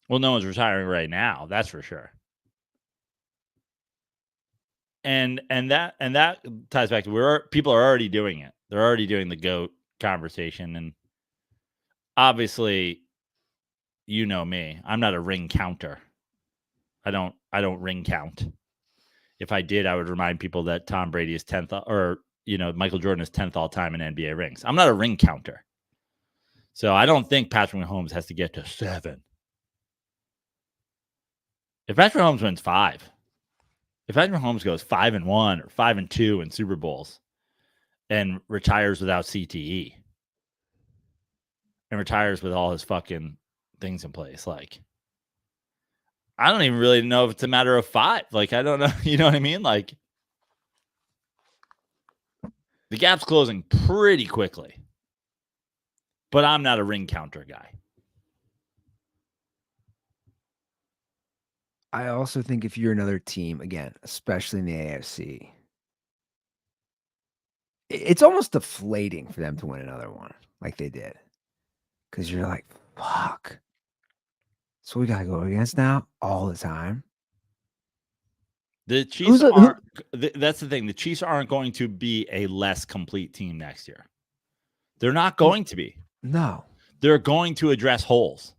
Well, no one's retiring right now. That's for sure. And that ties back to people are already doing it. They're already doing the GOAT conversation. And obviously, you know me, I'm not a ring counter. I don't ring count. If I did, I would remind people that Tom Brady is 10th, or, you know, Michael Jordan is 10th all time in NBA rings. I'm not a ring counter. So I don't think Patrick Mahomes has to get to 7. If Patrick Mahomes wins 5, if Patrick Mahomes goes 5-1 or 5-2 in Super Bowls and retires without CTE and retires with all his fucking things in place, like, I don't even really know if it's a matter of 5. Like, I don't know. You know what I mean? Like, the gap's closing pretty quickly. But I'm not a ring counter guy.
I also think if you're another team, again, especially in the AFC, it's almost deflating for them to win another one like they did. Because you're like, fuck. So we got to go against now all the time.
The Chiefs aren't. That's the thing. The Chiefs aren't going to be a less complete team next year. They're not going to be.
No.
They're going to address holes.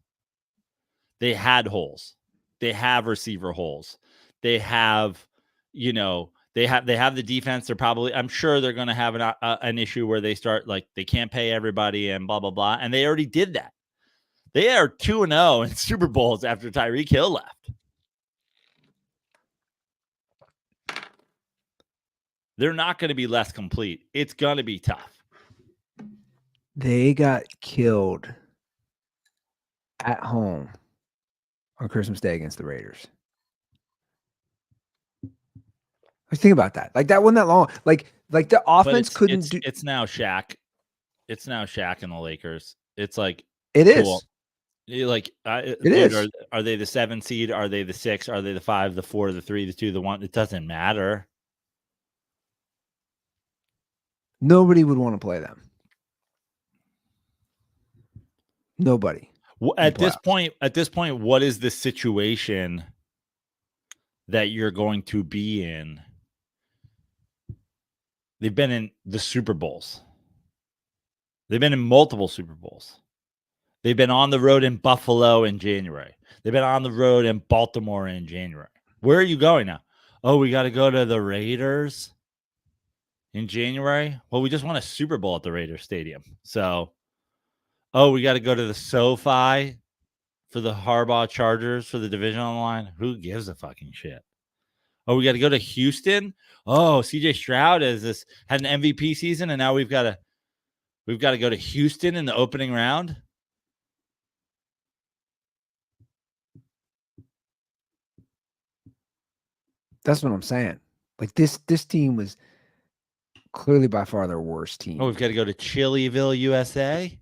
They had holes. They have receiver holes. They have, you know, they have the defense. They're probably, I'm sure they're going to have an issue where they start, like, they can't pay everybody and blah, blah, blah. And they already did that. They are 2-0 in Super Bowls after Tyreek Hill left. They're not going to be less complete. It's going to be tough.
They got killed at home on Christmas Day against the Raiders. Think about that. Like, that wasn't that long. Like the offense couldn't do.
It's now Shaq. It's now Shaq and the Lakers. It's like,
it
cool.
Is.
Like,
it is.
Are they the 7 seed? Are they the 6? Are they the 5, the 4, the 3, the 2, the 1? It doesn't matter.
Nobody would want to play them. Nobody.
At this point, what is the situation that you're going to be in. They've been in the Super Bowls. They've been in multiple Super Bowls. They've been on the road in Buffalo in January. They've been on the road in Baltimore in January. Where are you going now? Oh, we got to go to the Raiders in January. Well, we just won a Super Bowl at the Raiders Stadium. So, we got to go to the SoFi for the Harbaugh Chargers for the division on the line. Who gives a fucking shit? Oh, we got to go to Houston. Oh, CJ Stroud had an MVP season, and now we've got to go to Houston in the opening round.
That's what I'm saying. Like this team was clearly by far their worst team.
Oh, we've got to go to Chillyville, USA.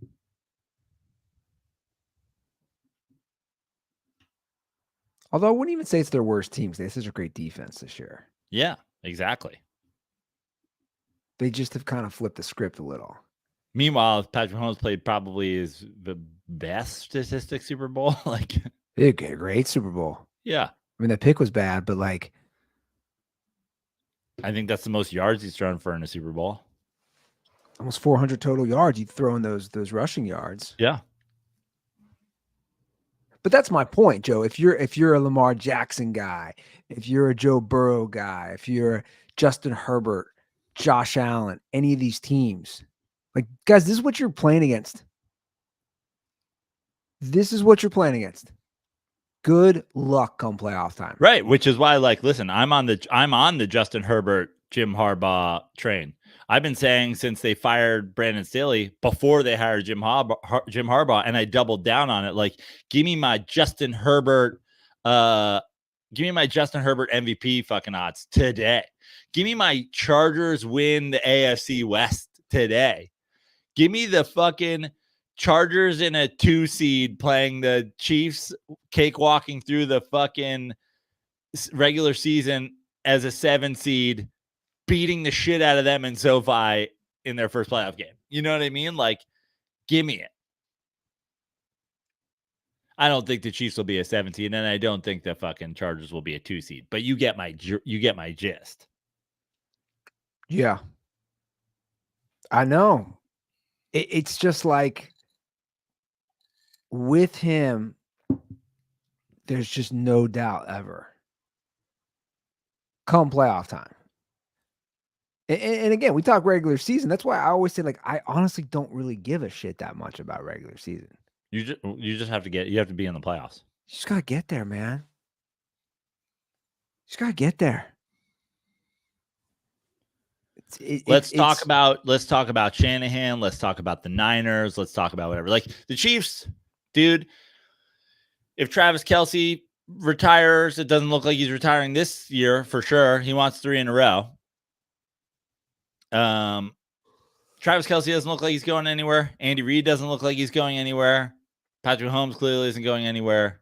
Although I wouldn't even say it's their worst team because they have such a great defense this year.
Yeah, exactly.
They just have kind of flipped the script a little.
Meanwhile, Patrick Mahomes played probably the best statistic Super Bowl. Like,
they had a great Super Bowl.
Yeah.
I mean, that pick was bad, but like,
I think that's the most yards he's thrown for in a Super Bowl.
Almost 400 total yards. You throw in those rushing yards.
Yeah.
But that's my point, Joe. If you're a Lamar Jackson guy, if you're a Joe Burrow guy, if you're Justin Herbert, Josh Allen, any of these teams, like, guys, this is what you're playing against. This is what you're playing against. Good luck come playoff time.
Right, which is why, like, listen, I'm on the Justin Herbert, Jim Harbaugh train. I've been saying since they fired Brandon Staley, before they hired Jim Harbaugh, and I doubled down on it. Like, give me my Justin Herbert MVP fucking odds today. Give me my Chargers win the AFC West today. Give me the fucking Chargers in a 2 seed playing the Chiefs, cakewalking through the fucking regular season as a 7 seed, beating the shit out of them in SoFi in their first playoff game. You know what I mean? Like, give me it. I don't think the Chiefs will be a 7 seed, and I don't think the fucking Chargers will be a 2 seed. But you get my gist.
Yeah, I know. It's just like with him, there's just no doubt ever. Come playoff time. And again, we talk regular season. That's why I always say, like, I honestly don't really give a shit that much about regular season.
You just have to be in the playoffs.
You just gotta get there, man. You just gotta get there.
Let's talk about Shanahan. Let's talk about the Niners. Let's talk about whatever. Like the Chiefs, dude. If Travis Kelce retires, it doesn't look like he's retiring this year for sure. He wants 3 in a row. Travis Kelce doesn't look like he's going anywhere. Andy Reid doesn't look like he's going anywhere. Patrick Mahomes clearly isn't going anywhere.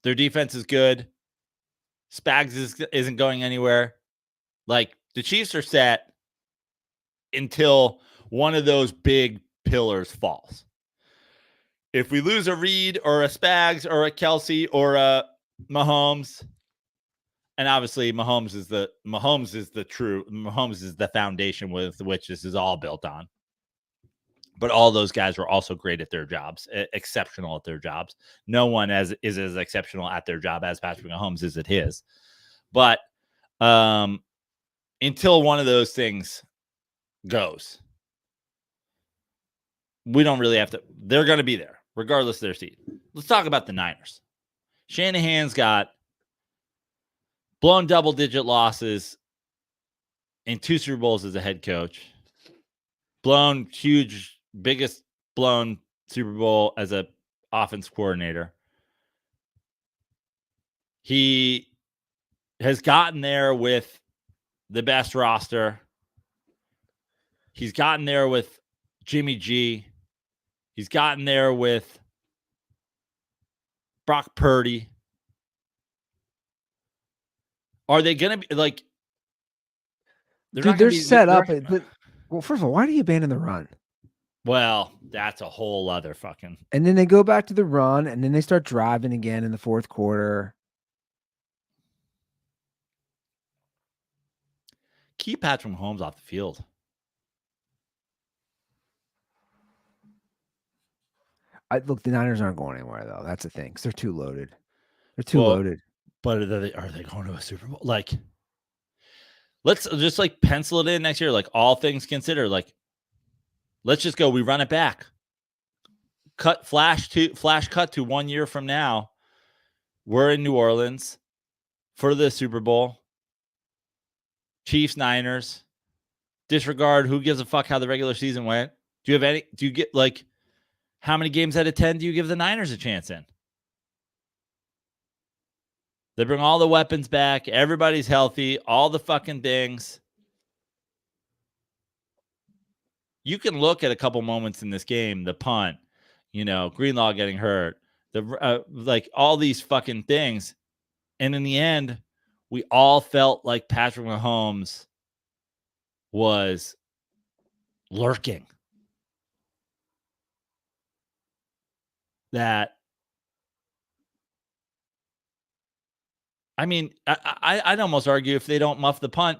Their defense is good. Spags isn't going anywhere. Like, the Chiefs are set until one of those big pillars falls. If we lose a Reid or a Spags or a Kelce or a Mahomes, and obviously Mahomes is the foundation with which this is all built on. But all those guys were also great at their jobs, exceptional at their jobs. No one is as exceptional at their job as Patrick Mahomes is at his. But until one of those things goes, we don't really have to. They're going to be there, regardless of their seed. Let's talk about the Niners. Shanahan's got blown double-digit losses in 2 Super Bowls as a head coach. Biggest blown Super Bowl as an offense coordinator. He has gotten there with the best roster. He's gotten there with Jimmy G. He's gotten there with Brock Purdy. Are they going to be like?
They're set up. But, well, first of all, why do you abandon the run?
Well, that's a whole other fucking.
And then they go back to the run, and then they start driving again in the fourth quarter.
keep Patrick Mahomes off the field.
Look, the Niners aren't going anywhere though. That's the thing. 'Cause they're too loaded. They're too loaded.
But are they going to a Super Bowl? Like, let's just like pencil it in next year. Like, all things considered, like, let's just go. We run it back. Flash cut to 1 year from now. We're in New Orleans for the Super Bowl. Chiefs, Niners. Disregard who gives a fuck how the regular season went. Do you get like, how many games out of 10 do you give the Niners a chance in? They bring all the weapons back. Everybody's healthy. All the fucking things. You can look at a couple moments in this game, the punt, Greenlaw getting hurt, like all these fucking things. And in the end, we all felt like Patrick Mahomes was lurking. I'd almost argue if they don't muff the punt,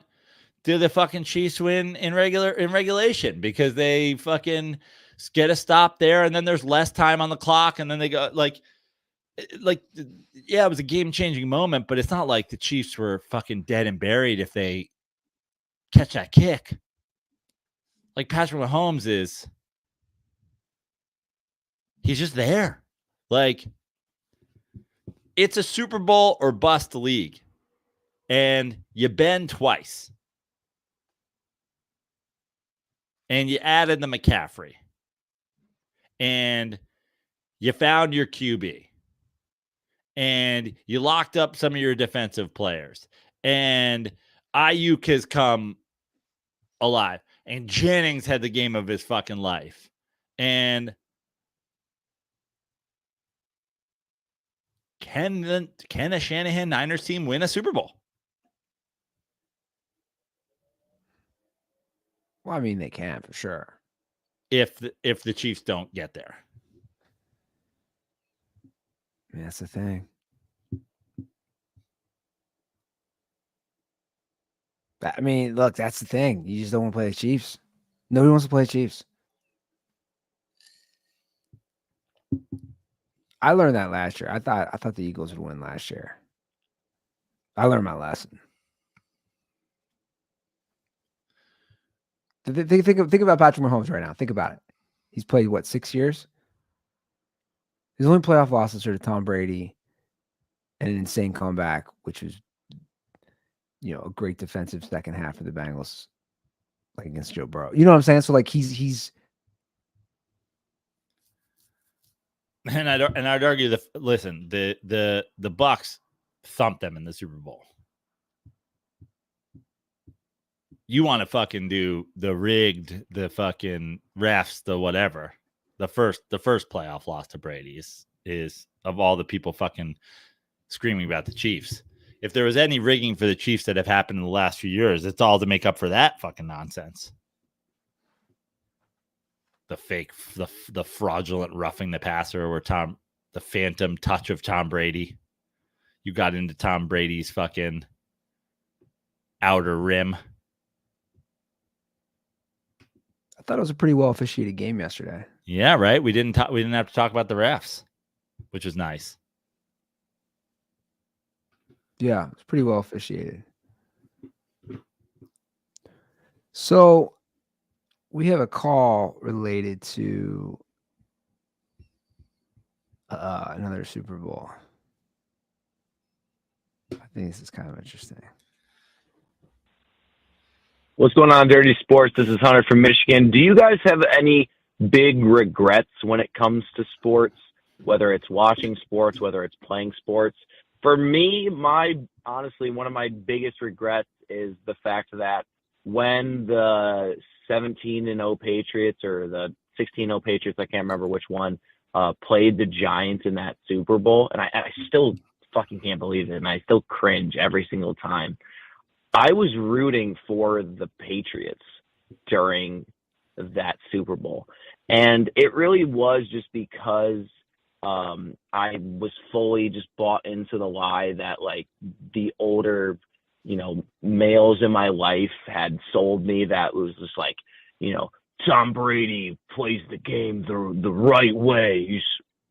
do the fucking Chiefs win in regulation because they fucking get a stop there and then there's less time on the clock and then they go yeah, it was a game-changing moment, but it's not like the Chiefs were fucking dead and buried if they catch that kick. Like Patrick Mahomes he's just there. Like, it's a Super Bowl or bust league. And you bend twice. And you added the McCaffrey. And you found your QB. And you locked up some of your defensive players. And Ayuk has come alive. And Jennings had the game of his fucking life. And can a Shanahan Niners team win a Super Bowl?
Well, I mean, they can for sure.
If the Chiefs don't get there.
Yeah, that's the thing. I mean, look, that's the thing. You just don't want to play the Chiefs. Nobody wants to play the Chiefs. I learned that last year. I thought the Eagles would win last year. I learned my lesson. Think about Patrick Mahomes right now. Think about it. He's played, 6 years? His only playoff losses are to Tom Brady and an insane comeback, which was, a great defensive second half of the Bengals, like against Joe Burrow. You know what I'm saying? So, like, he's
and I'd argue the Bucs thumped them in the Super Bowl. You want to fucking do the rigged, the fucking refs, the whatever. The first playoff loss to Brady is of all the people fucking screaming about the Chiefs. If there was any rigging for the Chiefs that have happened in the last few years, it's all to make up for that fucking nonsense. The fake, the fraudulent roughing the passer where the phantom touch of Tom Brady. You got into Tom Brady's fucking outer rim.
I thought it was a pretty well officiated game yesterday.
Yeah, right. We didn't have to talk about the refs, which was nice.
Yeah, it's pretty well officiated. So we have a call related to another Super Bowl. I think this is kind of interesting.
What's going on, Dirty Sports? This is Hunter from Michigan. Do you guys have any big regrets when it comes to sports, whether it's watching sports, whether it's playing sports? For me, honestly, one of my biggest regrets is the fact that when the 17-0 Patriots or the 16-0 Patriots, I can't remember which one, played the Giants in that Super Bowl, and I still fucking can't believe it, and I still cringe every single time. I was rooting for the Patriots during that Super Bowl. And it really was just because I was fully just bought into the lie that, like, the older males in my life had sold me that was just like, Tom Brady plays the game the right way. He's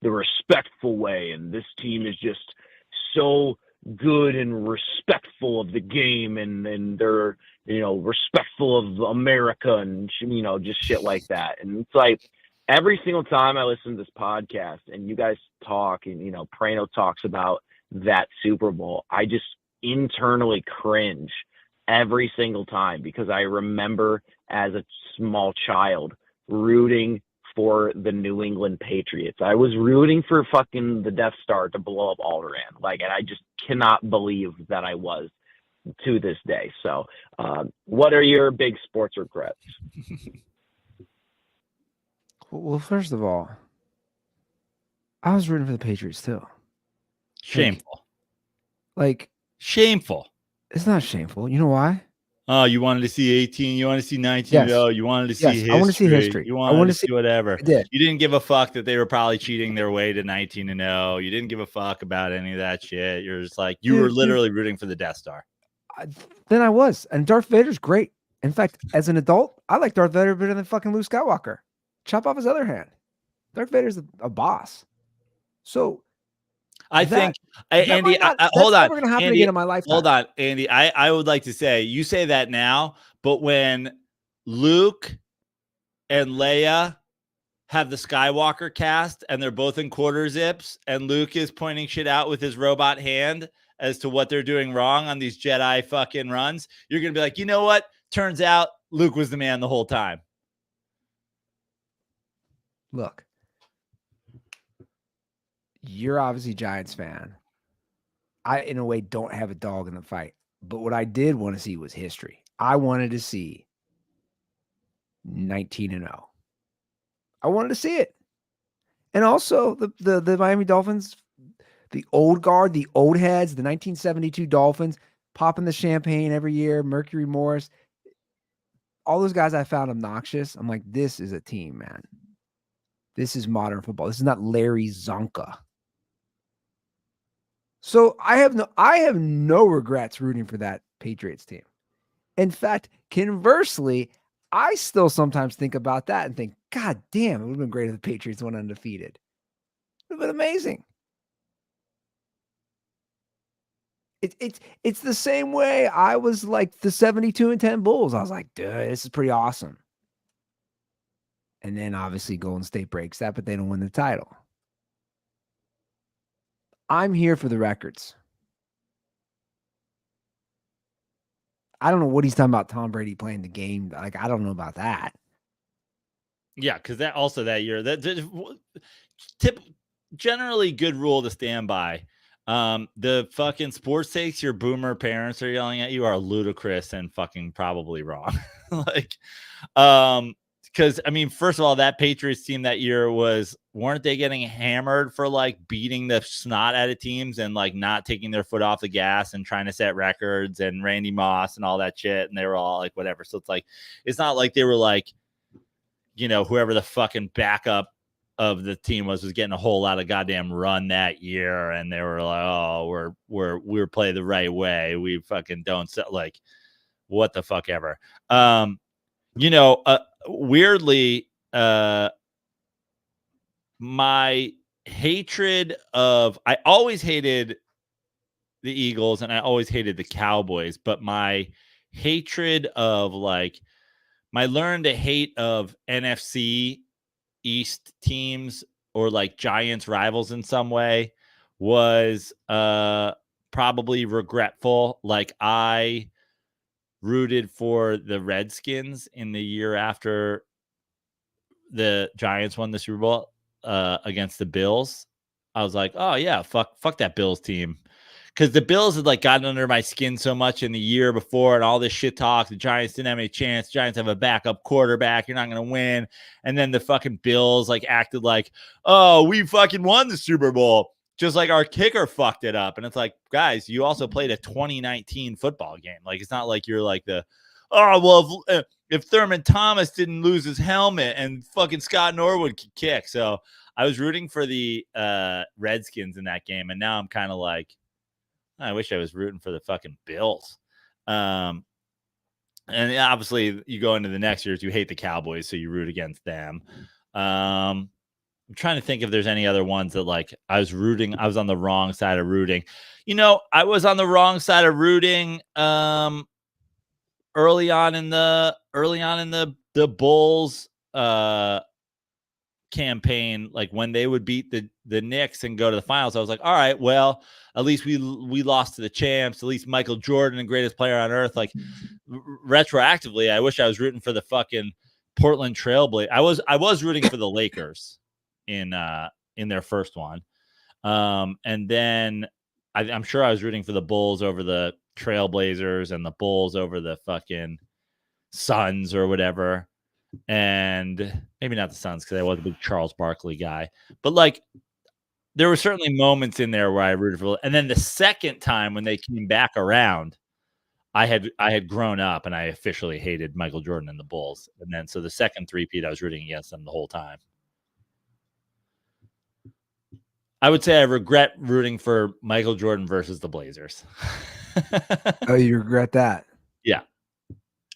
the respectful way. And this team is just so good and respectful of the game. And they're, respectful of America and, just shit like that. And it's like every single time I listen to this podcast and you guys talk and, Prano talks about that Super Bowl, I just internally cringe every single time because I remember as a small child rooting for the New England Patriots. I was rooting for fucking the Death Star to blow up Alderaan. And I just cannot believe that I was to this day. So, what are your big sports regrets?
Well, first of all, I was rooting for the Patriots too.
Shameful.
Shameful. It's not shameful. You know why?
Oh, you wanted to see 18. You wanted to see 19.
Yes.
Oh, you wanted to see history.
I want to see history.
You wanted to see whatever.
I did.
You didn't give a fuck that they were probably cheating their way to 19-0. You didn't give a fuck about any of that shit. You're just like, you were literally rooting for the Death Star.
Then I was. And Darth Vader's great. In fact, as an adult, I like Darth Vader better than fucking Luke Skywalker. Chop off his other hand. Darth Vader's a boss. So
I think, Andy, hold on.
Never going to happen again in my lifetime.
Hold on, Andy. I would like to say, you say that now, but when Luke and Leia have the Skywalker cast and they're both in quarter zips and Luke is pointing shit out with his robot hand as to what they're doing wrong on these Jedi fucking runs, you're going to be like, you know what? Turns out Luke was the man the whole time.
Look. You're obviously a Giants fan. I, in a way, don't have a dog in the fight. But what I did want to see was history. I wanted to see 19-0. I wanted to see it. And also the Miami Dolphins, the old guard, the old heads, the 1972 Dolphins, popping the champagne every year, Mercury Morris. All those guys I found obnoxious. I'm like, this is a team, man. This is modern football. This is not Larry Zonka. So I have no regrets rooting for that Patriots team. In fact, conversely, I still sometimes think about that and think, God damn, it would have been great if the Patriots went undefeated. It would have been amazing. It's the same way I was like the 72-10 Bulls. I was like, dude, this is pretty awesome. And then obviously Golden State breaks that, but they don't win the title. I'm here for the records. I don't know what he's talking about Tom Brady playing the game. Like, I don't know about that.
Yeah, because that year, generally good rule to stand by. The fucking sports takes your boomer parents are yelling at you are ludicrous and fucking probably wrong. Because I mean, first of all, that Patriots team that year weren't they getting hammered for like beating the snot out of teams and like not taking their foot off the gas and trying to set records and Randy Moss and all that shit, and they were all like whatever. So it's like it's not like they were like, whoever the fucking backup of the team was getting a whole lot of goddamn run that year, and they were like, oh, we're playing the right way. We fucking don't set like what the fuck ever. Weirdly, my hatred of I always hated the Eagles and I always hated the Cowboys, but my hatred of like my learned to hate of NFC East teams or like Giants rivals in some way was probably regretful. Like I rooted for the Redskins in the year after the Giants won the Super Bowl against the Bills. I was like, oh yeah, fuck that Bills team. Because the Bills had like gotten under my skin so much in the year before and all this shit talk. The Giants didn't have any chance. Giants have a backup quarterback. You're not going to win. And then the fucking Bills like acted like, oh, we fucking won the Super Bowl. Just like our kicker fucked it up. And it's like, guys, you also played a 2019 football game. Like, it's not like you're like if Thurman Thomas didn't lose his helmet and fucking Scott Norwood could kick. So I was rooting for the Redskins in that game. And now I'm kind of like, I wish I was rooting for the fucking Bills. And obviously, you go into the next years, you hate the Cowboys, so you root against them. I'm trying to think if there's any other ones that like I was on the wrong side of rooting. I was on the wrong side of rooting early on in the Bulls campaign, like when they would beat the Knicks and go to the finals. I was like, all right, well, at least we lost to the champs. At least Michael Jordan, the greatest player on earth. Like retroactively, I wish I was rooting for the fucking Portland Trailblazers. I was rooting for the Lakers in their first one, and then I'm sure I was rooting for the Bulls over the Trailblazers and the Bulls over the fucking Suns or whatever. And maybe not the Suns because I was a big Charles Barkley guy, but like there were certainly moments in there where I rooted for. And then the second time when they came back around, I had grown up and I officially hated Michael Jordan and the Bulls. And then so the second three-peat, I was rooting against them the whole time. I would say I regret rooting for Michael Jordan versus the Blazers.
Oh, you regret that?
Yeah.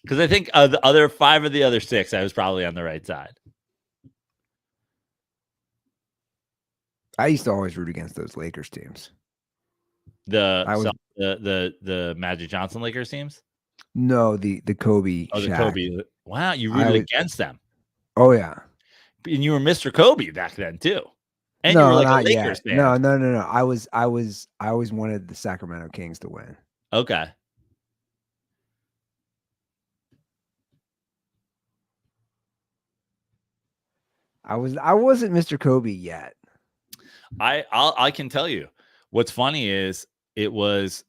Because I think the other 5 of the other 6, I was probably on the right side.
I used to always root against those Lakers teams.
The Magic Johnson Lakers teams?
No, the Kobe.
Oh, the
Shaq.
Kobe. Wow, you rooted against them.
Oh yeah.
And you were Mr. Kobe back then too. And
no,
you were like
not
a Lakers
yet.
fan.
No. I always wanted the Sacramento Kings to win.
Okay.
I wasn't Mr. Kobe yet.
I can tell you. What's funny is it was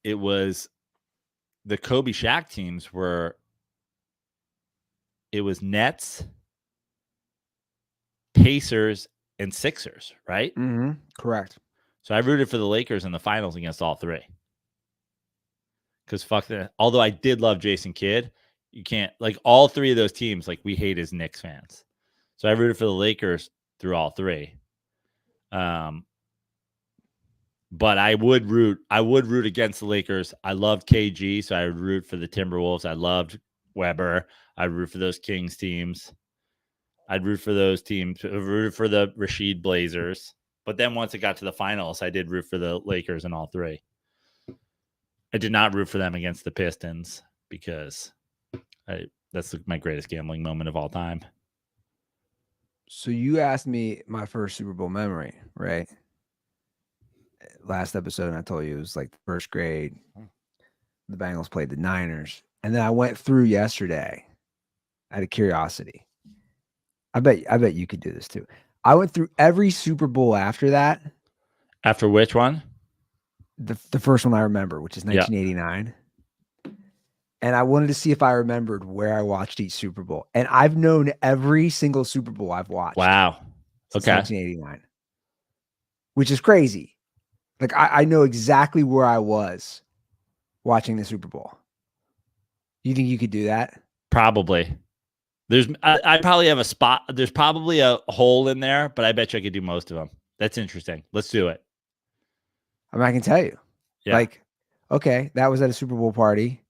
the Kobe Shaq teams it was Nets, Pacers, and Sixers, right?
Mm-hmm. Correct.
So I rooted for the Lakers in the finals against all 3. Because fuck that. Although I did love Jason Kidd, you can't like all 3 of those teams. Like we hate as Knicks fans. So I rooted for the Lakers through all 3. But I would root against the Lakers. I loved KG, so I would root for the Timberwolves. I loved Weber. I'd root for those Kings teams. I'd root for those teams. I rooted for the Rasheed Blazers. But then once it got to the finals, I did root for the Lakers in all 3. I did not root for them against the Pistons because that's my greatest gambling moment of all time.
So you asked me my first Super Bowl memory, right? Last episode, and I told you it was like the first grade. The Bengals played the Niners. And then I went through yesterday out of curiosity. I bet you could do this too. I went through every Super Bowl after that.
After which one?
The first one I remember, which is 1989. Yeah. And I wanted to see if I remembered where I watched each Super Bowl. And I've known every single Super Bowl I've watched.
Wow.
Since 1989. Which is crazy. Like I know exactly where I was watching the Super Bowl. You think you could do that?
Probably. I probably have a spot. There's probably a hole in there, but I bet you I could do most of them. That's interesting. Let's do it.
I mean, I can tell you. Yeah. Like, okay, that was at a Super Bowl party.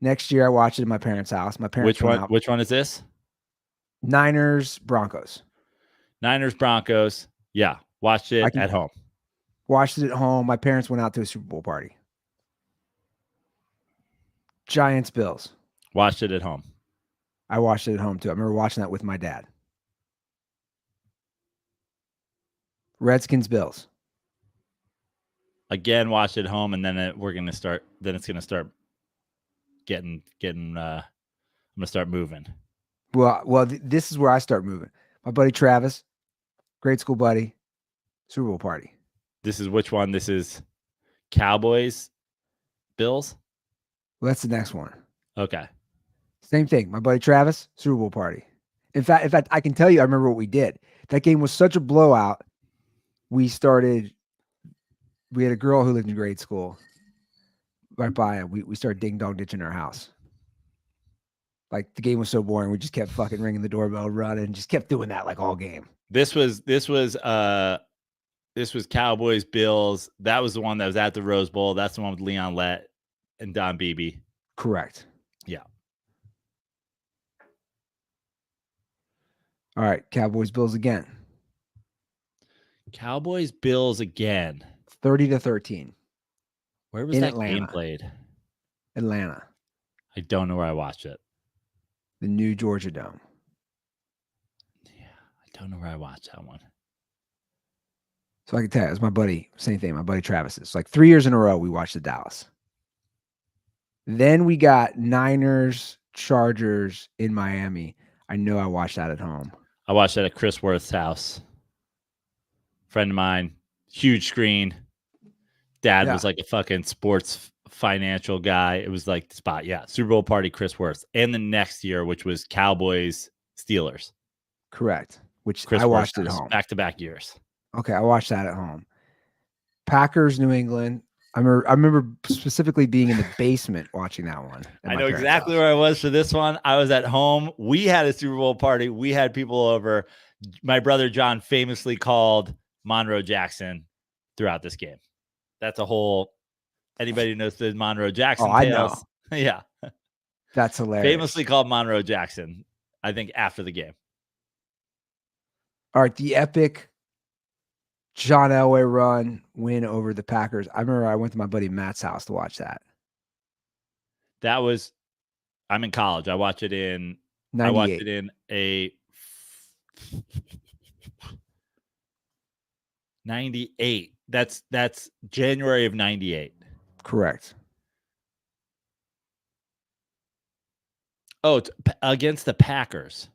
Next year, I watched it at my parents' house. My parents.
Which one is this?
Niners, Broncos.
Niners, Broncos. Yeah, watched it at home.
Watched it at home. My parents went out to a Super Bowl party. Giants, Bills.
Watched it at home.
I watched it at home too. I remember watching that with my dad. Redskins, Bills.
Again, watched it at home, and then it's gonna start getting. I'm gonna start moving.
Well, this is where I start moving. My buddy Travis, grade school buddy, Super Bowl party.
This is which one? This is Cowboys, Bills.
Well, that's the next one.
Okay.
Same thing. My buddy Travis, Super Bowl party. In fact, I can tell you, I remember what we did. That game was such a blowout. We had a girl who lived in grade school right by it. We started ding dong ditching our house. Like the game was so boring. We just kept fucking ringing the doorbell, running, just kept doing that like all game.
This was Cowboys, Bills. That was the one that was at the Rose Bowl. That's the one with Leon Lett and Don Beebe.
Correct.
Yeah.
All right, Cowboys Bills again.
Cowboys Bills again.
30-13.
Where was
In
that
Atlanta.
game played?
Atlanta.
I don't know where I watched it.
The new Georgia Dome.
Yeah, I don't know where I watched that one.
So I can tell you, it was my buddy, same thing, my buddy Travis. It's like 3 years in a row we watched the Dallas. Then we got Niners, Chargers in Miami. I know I watched that at home.
I watched that at Chris Worth's house. Friend of mine, huge screen. Dad was like a fucking sports financial guy. It was like the spot. Yeah. Super Bowl party, Chris Worth. And the next year, which was Cowboys, Steelers.
Correct. Which
Chris
I watched
Worth's
at
house,
home.
Back-to-back years.
Okay, I watched that at home. Packers, New England. I remember specifically being in the basement watching that one.
I know exactly where I was for this one. I was at home. We had a Super Bowl party. We had people over. My brother John famously called Monroe Jackson throughout this game. That's a whole. Anybody who knows the Monroe Jackson
I
tales?
know.
Yeah.
That's hilarious.
Famously called Monroe Jackson, I think, after the game.
All right, the epic John Elway run win over the Packers. I remember I went to my buddy Matt's house to watch that.
That was, I'm in college. I watched it in
98.
I watched it in a 98. That's January of 98.
Correct.
Oh, it's against the Packers.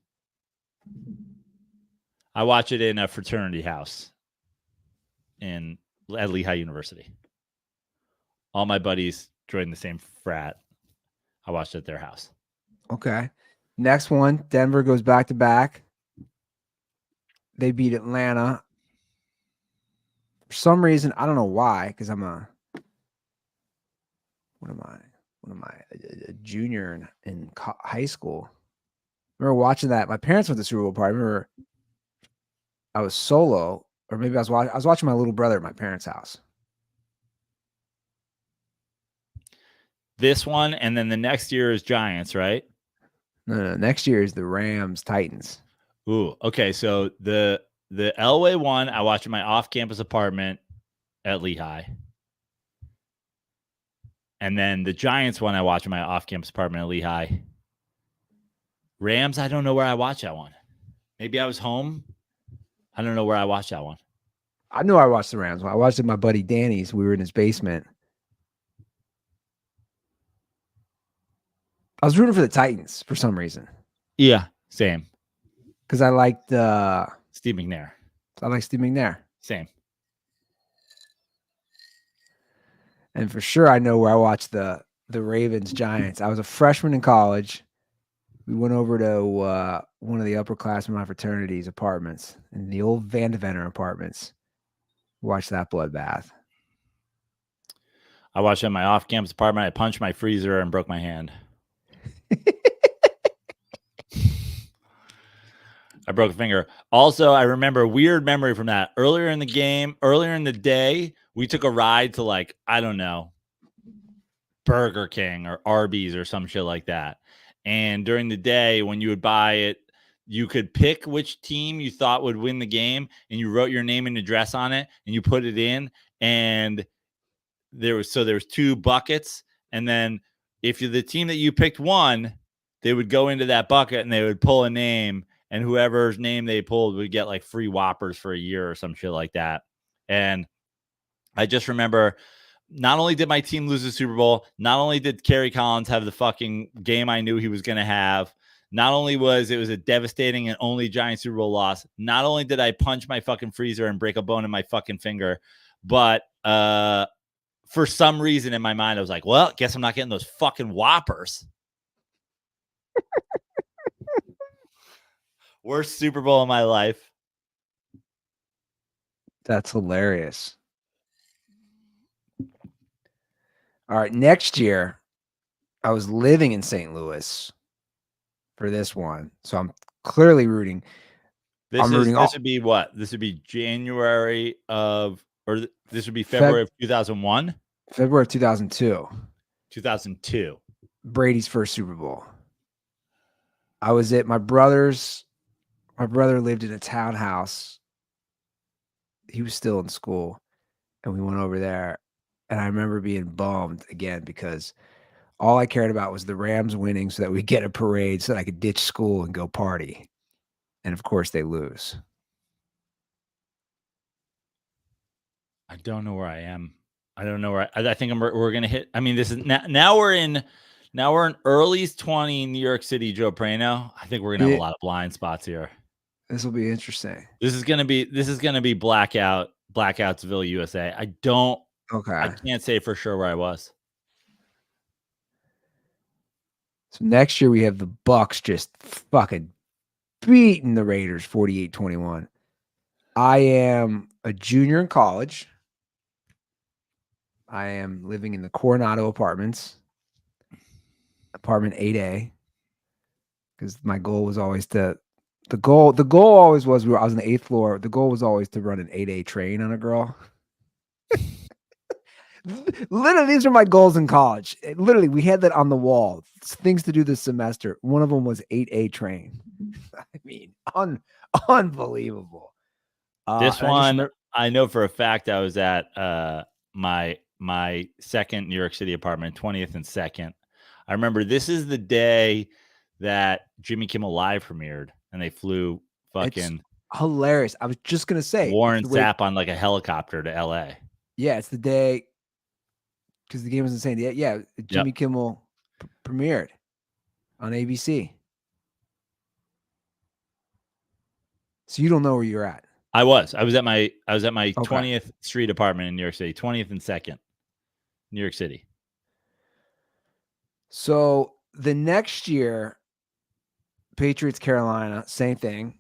I watched it in a fraternity house at Lehigh University. All my buddies joined the same frat. I watched it at their house.
Okay. Next one, Denver goes back to back. They beat Atlanta. For some reason, I don't know why, because I'm a junior in high school. I remember watching that. My parents went to the Super Bowl party. I remember I was solo, or maybe I was watching my little brother at my parents' house.
This one, and then the next year is Giants, right?
No. Next year is the Rams Titans.
Ooh, okay. So the Elway one, I watched in my off-campus apartment at Lehigh. And then the Giants one, I watched in my off-campus apartment at Lehigh. Rams, I don't know where I watched that one. Maybe I was home. I don't know where I watched that one.
I knew I watched the Rams. I watched it at my buddy Danny's. We were in his basement. I was rooting for the Titans for some reason.
Yeah, same.
Because I liked
Steve McNair.
I like Steve McNair.
Same.
And for sure, I know where I watched the Ravens Giants. I was a freshman in college. We went over to one of the upperclassmen of my fraternity's apartments, in the old Vandeventer apartments. Watched that bloodbath.
I watched it in my off-campus apartment. I punched my freezer and broke my hand. I broke a finger. Also, I remember a weird memory from that. Earlier in the day, we took a ride to, like, I don't know, Burger King or Arby's or some shit like that. And during the day, when you would buy it, you could pick which team you thought would win the game, and you wrote your name and address on it, and you put it in. And there was 2 buckets, and then if the team that you picked won, they would go into that bucket and they would pull a name, and whoever's name they pulled would get like free Whoppers for a year or some shit like that. And I just remember, not only did my team lose the Super Bowl, not only did Kerry Collins have the fucking game I knew he was going to have, not only was it a devastating and only Giant Super Bowl loss, not only did I punch my fucking freezer and break a bone in my fucking finger, but for some reason in my mind, I was like, well, guess I'm not getting those fucking Whoppers. Worst Super Bowl of my life.
That's hilarious. All right, next year, I was living in St. Louis for this one, so I'm clearly rooting.
This would be what? This would be January of, or this would be February of 2001?
February of 2002.
2002.
Brady's first Super Bowl. I was at my brother's. My brother lived in a townhouse. He was still in school, and we went over there. And I remember being bummed again because all I cared about was the Rams winning so that we get a parade so that I could ditch school and go party. And of course, they lose.
I don't know where I am. I don't know where I think we're going to hit. I mean, this is now we're in early 20 New York City, Joe Prano. I think we're going to have a lot of blind spots here.
This will be interesting.
This is going to be Blackoutsville, USA. I can't say for sure where I was.
So next year we have the Bucks just fucking beating the Raiders 48-21. I am a junior in college. I am living in the Coronado Apartments, apartment 8A, because my goal was always the goal always was I was on the 8th floor. The goal was always to run an 8A train on a girl. Literally, these are my goals in college. Literally, we had that on the wall. Things to do this semester. One of them was 8A train. I mean, unbelievable.
This one, I know for a fact I was at my second New York City apartment, 20th and 2nd. I remember this is the day that Jimmy Kimmel Live premiered, and they flew fucking
hilarious. I was just gonna say
Warren Sapp on like a helicopter to LA.
Yeah, it's the day because the game was insane. Yeah, Jimmy Kimmel premiered on ABC. So you don't know where you're at.
I was at my 20th Street apartment in New York City, 20th and 2nd, New York City.
So the next year, Patriots, Carolina, same thing.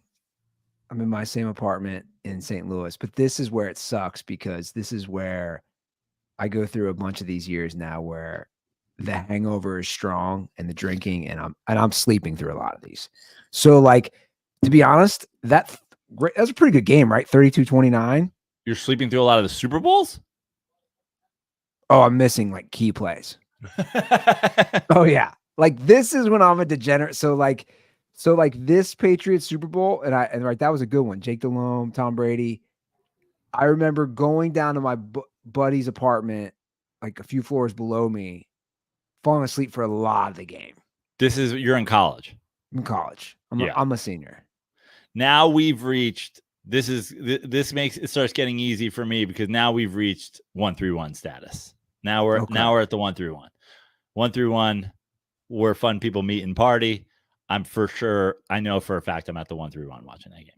I'm in my same apartment in St. Louis, but this is where it sucks because this is where I go through a bunch of these years now where the hangover is strong and the drinking, and I'm sleeping through a lot of these. So, like, to be honest, that was a pretty good game, right? 32-29.
You're sleeping through a lot of the Super Bowls?
Oh, I'm missing like key plays. Oh yeah. Like this is when I'm a degenerate. So like this Patriots Super Bowl, and right, that was a good one. Jake Delhomme, Tom Brady. I remember going down to my buddy's apartment, like a few floors below me, falling asleep for a lot of the game.
You're in college.
I'm in college. I'm a senior.
Now we've reached. This makes it starts getting easy for me because now we've reached 1-1 status. Now we're at the 1-1. 1-1. Where fun people meet and party. I know for a fact I'm at the 1-1 watching that game.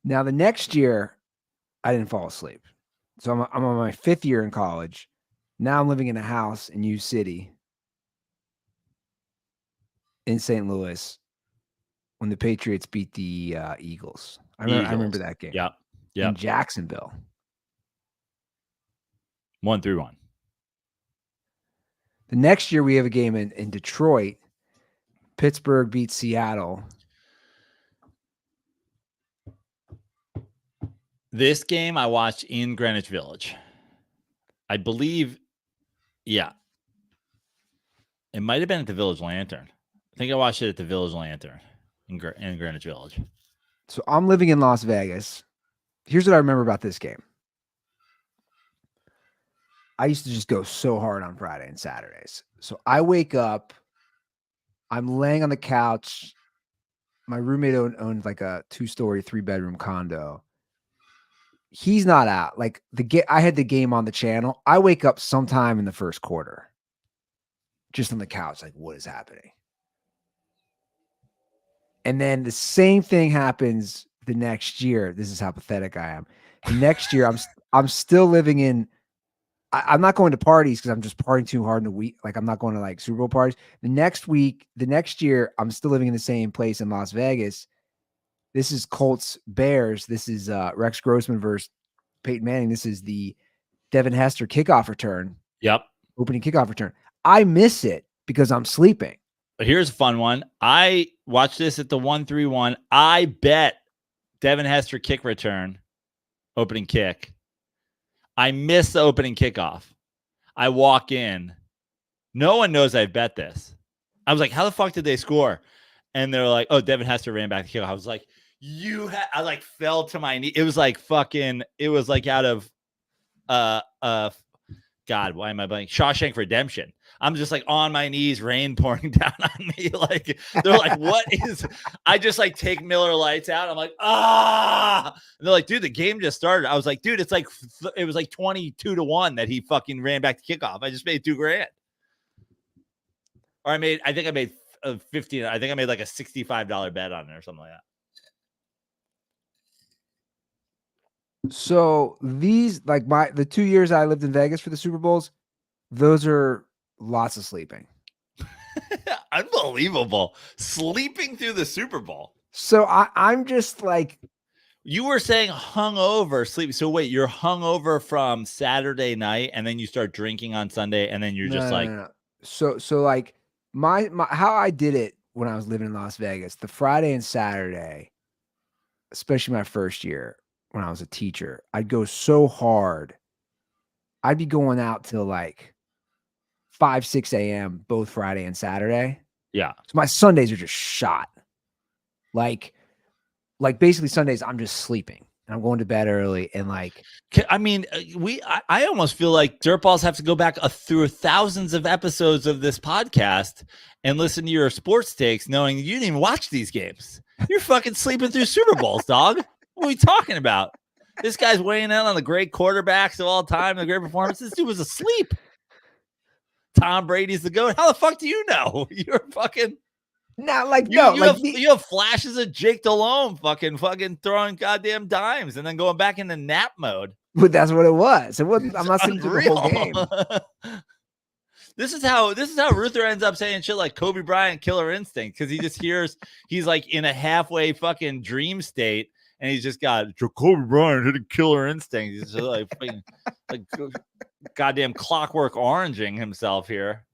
Now the next year, I didn't fall asleep. So I'm on my 5th year in college. Now I'm living in a house in U City in St. Louis when the Patriots beat the Eagles. I remember that game.
Yep.
In Jacksonville.
1-1.
The next year we have a game in Detroit. Pittsburgh beats Seattle.
This game I watched in Greenwich Village. I believe, it might have been at the Village Lantern. I think I watched it at the Village Lantern in Greenwich Village.
So I'm living in Las Vegas. Here's what I remember about this game. I used to just go so hard on Friday and Saturdays. So I wake up, I'm laying on the couch. My roommate owned like a 2-story, 3-bedroom condo. He's not out. Like I had the game on the channel. I wake up sometime in the first quarter, just on the couch. Like, what is happening? And then the same thing happens the next year. This is how pathetic I am. The next year, I'm still living in. I'm not going to parties because I'm just partying too hard in the week. Like I'm not going to like Super Bowl parties. The next year, I'm still living in the same place in Las Vegas. This is Colts Bears. This is Rex Grossman versus Peyton Manning. This is the Devin Hester kickoff return.
Yep.
Opening kickoff return. I miss it because I'm sleeping.
But here's a fun one. I watched this at the 1-1. I bet Devin Hester kick return, opening kick. I missed the opening kickoff. I walk in. No one knows I bet this. I was like, how the fuck did they score? And they're like, oh, Devin Hester ran back the kick. I was like, I like fell to my knee. It was like out of God, why am I blanking? Shawshank Redemption. I'm just like on my knees, rain pouring down on me. Like they're like, what is? I just like take Miller Lights out. I'm like, ah. And they're like, dude, the game just started. I was like, dude, it was like 22-1 that he fucking ran back the kickoff. I just made $2,000. Or I think I made 15. I think I made like a $65 bet on it or something like that.
So these, like the 2 years I lived in Vegas for the Super Bowls, those are lots of sleeping.
Unbelievable. Sleeping through the Super Bowl.
So I'm just like,
you were saying hungover, sleep. So wait, you're hungover from Saturday night, and then you start drinking on Sunday, and then you're no.
So like my how I did it when I was living in Las Vegas, the Friday and Saturday, especially my first year when I was a teacher, I'd go so hard. I'd be going out till like 5, 6 a.m. both Friday and Saturday.
Yeah.
So my Sundays are just shot. Like basically Sundays, I'm just sleeping and I'm going to bed early. And like,
I mean, I almost feel like dirtballs have to go back through thousands of episodes of this podcast and listen to your sports takes, knowing you didn't even watch these games. You're fucking sleeping through Super Bowls, dog. What are we talking about? This guy's weighing in on the great quarterbacks of all time, the great performances. This dude was asleep. Tom Brady's the GOAT. How the fuck do you know? You're fucking
not like
you have flashes of Jake Delhomme fucking throwing goddamn dimes and then going back into nap mode.
But that's what it was. It wasn't. I'm not sleeping through the whole game.
This is how Ruther ends up saying shit like Kobe Bryant, Killer Instinct, because he just hears he's like in a halfway fucking dream state, and he's just got Kobe Bryant hitting Killer Instinct. He's just like goddamn Clockwork Oranging himself here.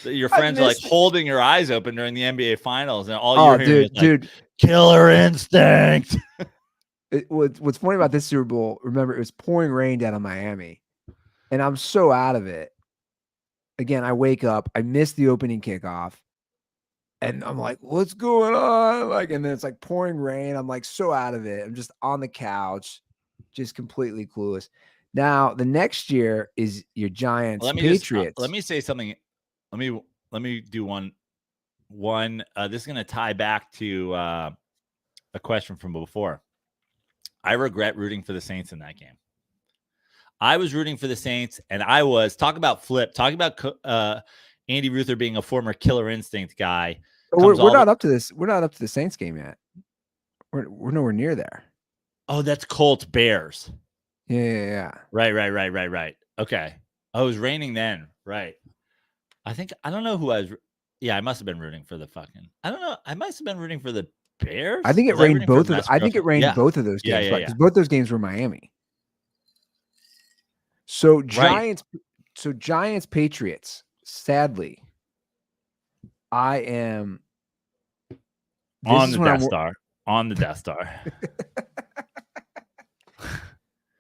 Your friends are like holding your eyes open during the NBA Finals, and all you're hearing is like, Killer Instinct.
What's funny about this Super Bowl? Remember, it was pouring rain down in Miami, and I'm so out of it. Again, I wake up, I miss the opening kickoff, and I'm like, "What's going on?" Like, and then it's like pouring rain. I'm like so out of it. I'm just on the couch, just completely clueless. Now, the next year is your Giants Patriots.
Let me say something. Let me do one. This is going to tie back to a question from before. I regret rooting for the Saints in that game. I was rooting for the Saints, and I was talking about Andy Ruther being a former Killer Instinct guy.
We're not up to this. We're not up to the Saints game yet. We're nowhere near there.
Oh, that's Colts Bears.
Yeah.
Right. Okay. Oh, it was raining then. Right. I don't know who I was. Yeah, I must have been rooting for the fucking. I don't know. I must have been rooting for the Bears.
I think it rained both of. I think it rained both of those games. Because both those games were Miami. So Giants. Right. So Giants Patriots. Sadly, I am
on the Death Star. On the Death Star.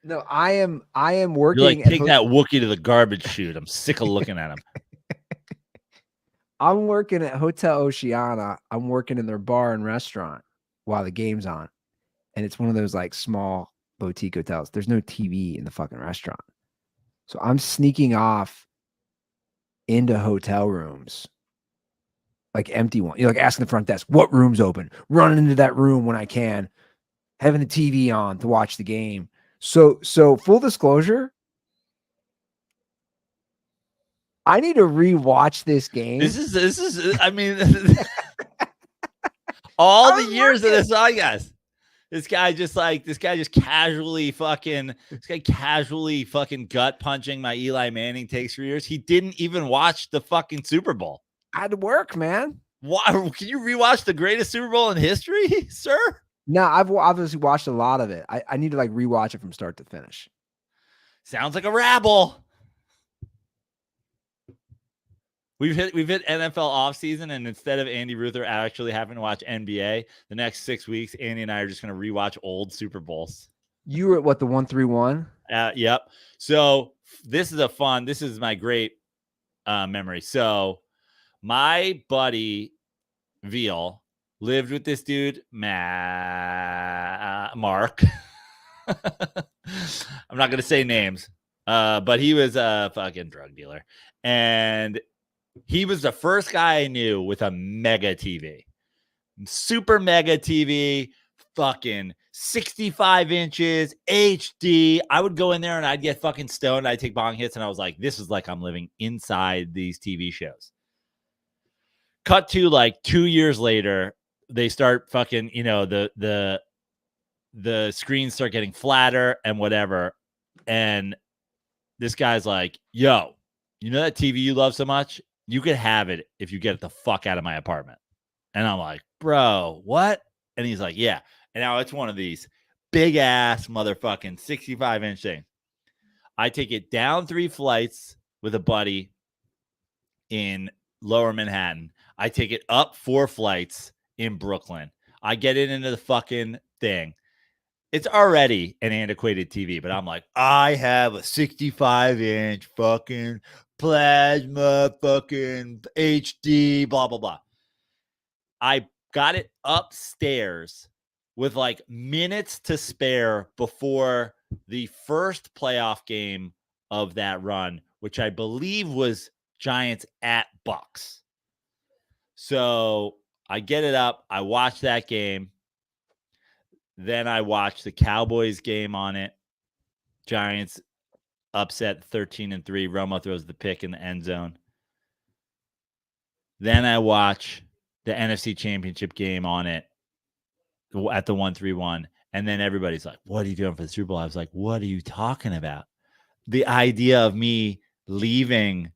No, I am working.
You're like, take that Wookiee to the garbage chute. I'm sick of looking at him.
I'm working at Hotel Oceana. I'm working in their bar and restaurant while the game's on. And it's one of those like small boutique hotels. There's no TV in the fucking restaurant. So I'm sneaking off into hotel rooms, like empty one. You're like asking the front desk, what room's open? Running into that room when I can, having the TV on to watch the game. So full disclosure, I need to rewatch this game.
This is I mean all the years of this podcast. This guy just casually fucking gut punching my Eli Manning takes for years. He didn't even watch the fucking Super Bowl.
I had to work, man.
Why can you rewatch the greatest Super Bowl in history, sir?
No, I've obviously watched a lot of it. I need to like rewatch it from start to finish.
Sounds like a rabble. We've hit NFL offseason, and instead of Andy Ruther actually having to watch NBA, the next 6 weeks, Andy and I are just going to rewatch old Super Bowls.
You were at what, the 131?
Yep. So this is my great memory. So my buddy Veal lived with this dude, Mark. I'm not going to say names, but he was a fucking drug dealer. And he was the first guy I knew with a mega TV, super mega TV, fucking 65 inches, HD. I would go in there and I'd get fucking stoned. I'd take bong hits and I was like, this is like I'm living inside these TV shows. Cut to like 2 years later, they start fucking, the screens start getting flatter and whatever. And this guy's like, yo, you know that TV you love so much? You could have it if you get it the fuck out of my apartment. And I'm like, bro, what? And he's like, yeah. And now it's one of these big ass motherfucking 65-inch thing. I take it down 3 flights with a buddy in Lower Manhattan. I take it up 4 flights in Brooklyn. I get it into the fucking thing. It's already an antiquated TV, but I'm like, I have a 65-inch fucking plasma fucking HD, blah, blah, blah. I got it upstairs with like minutes to spare before the first playoff game of that run, which I believe was Giants at Bucks. So I get it up. I watch that game. Then I watch the Cowboys game on it. Giants upset 13-3. Romo throws the pick in the end zone. Then I watch the NFC Championship game on it at the 131. And then everybody's like, what are you doing for the Super Bowl? I was like, what are you talking about? The idea of me leaving.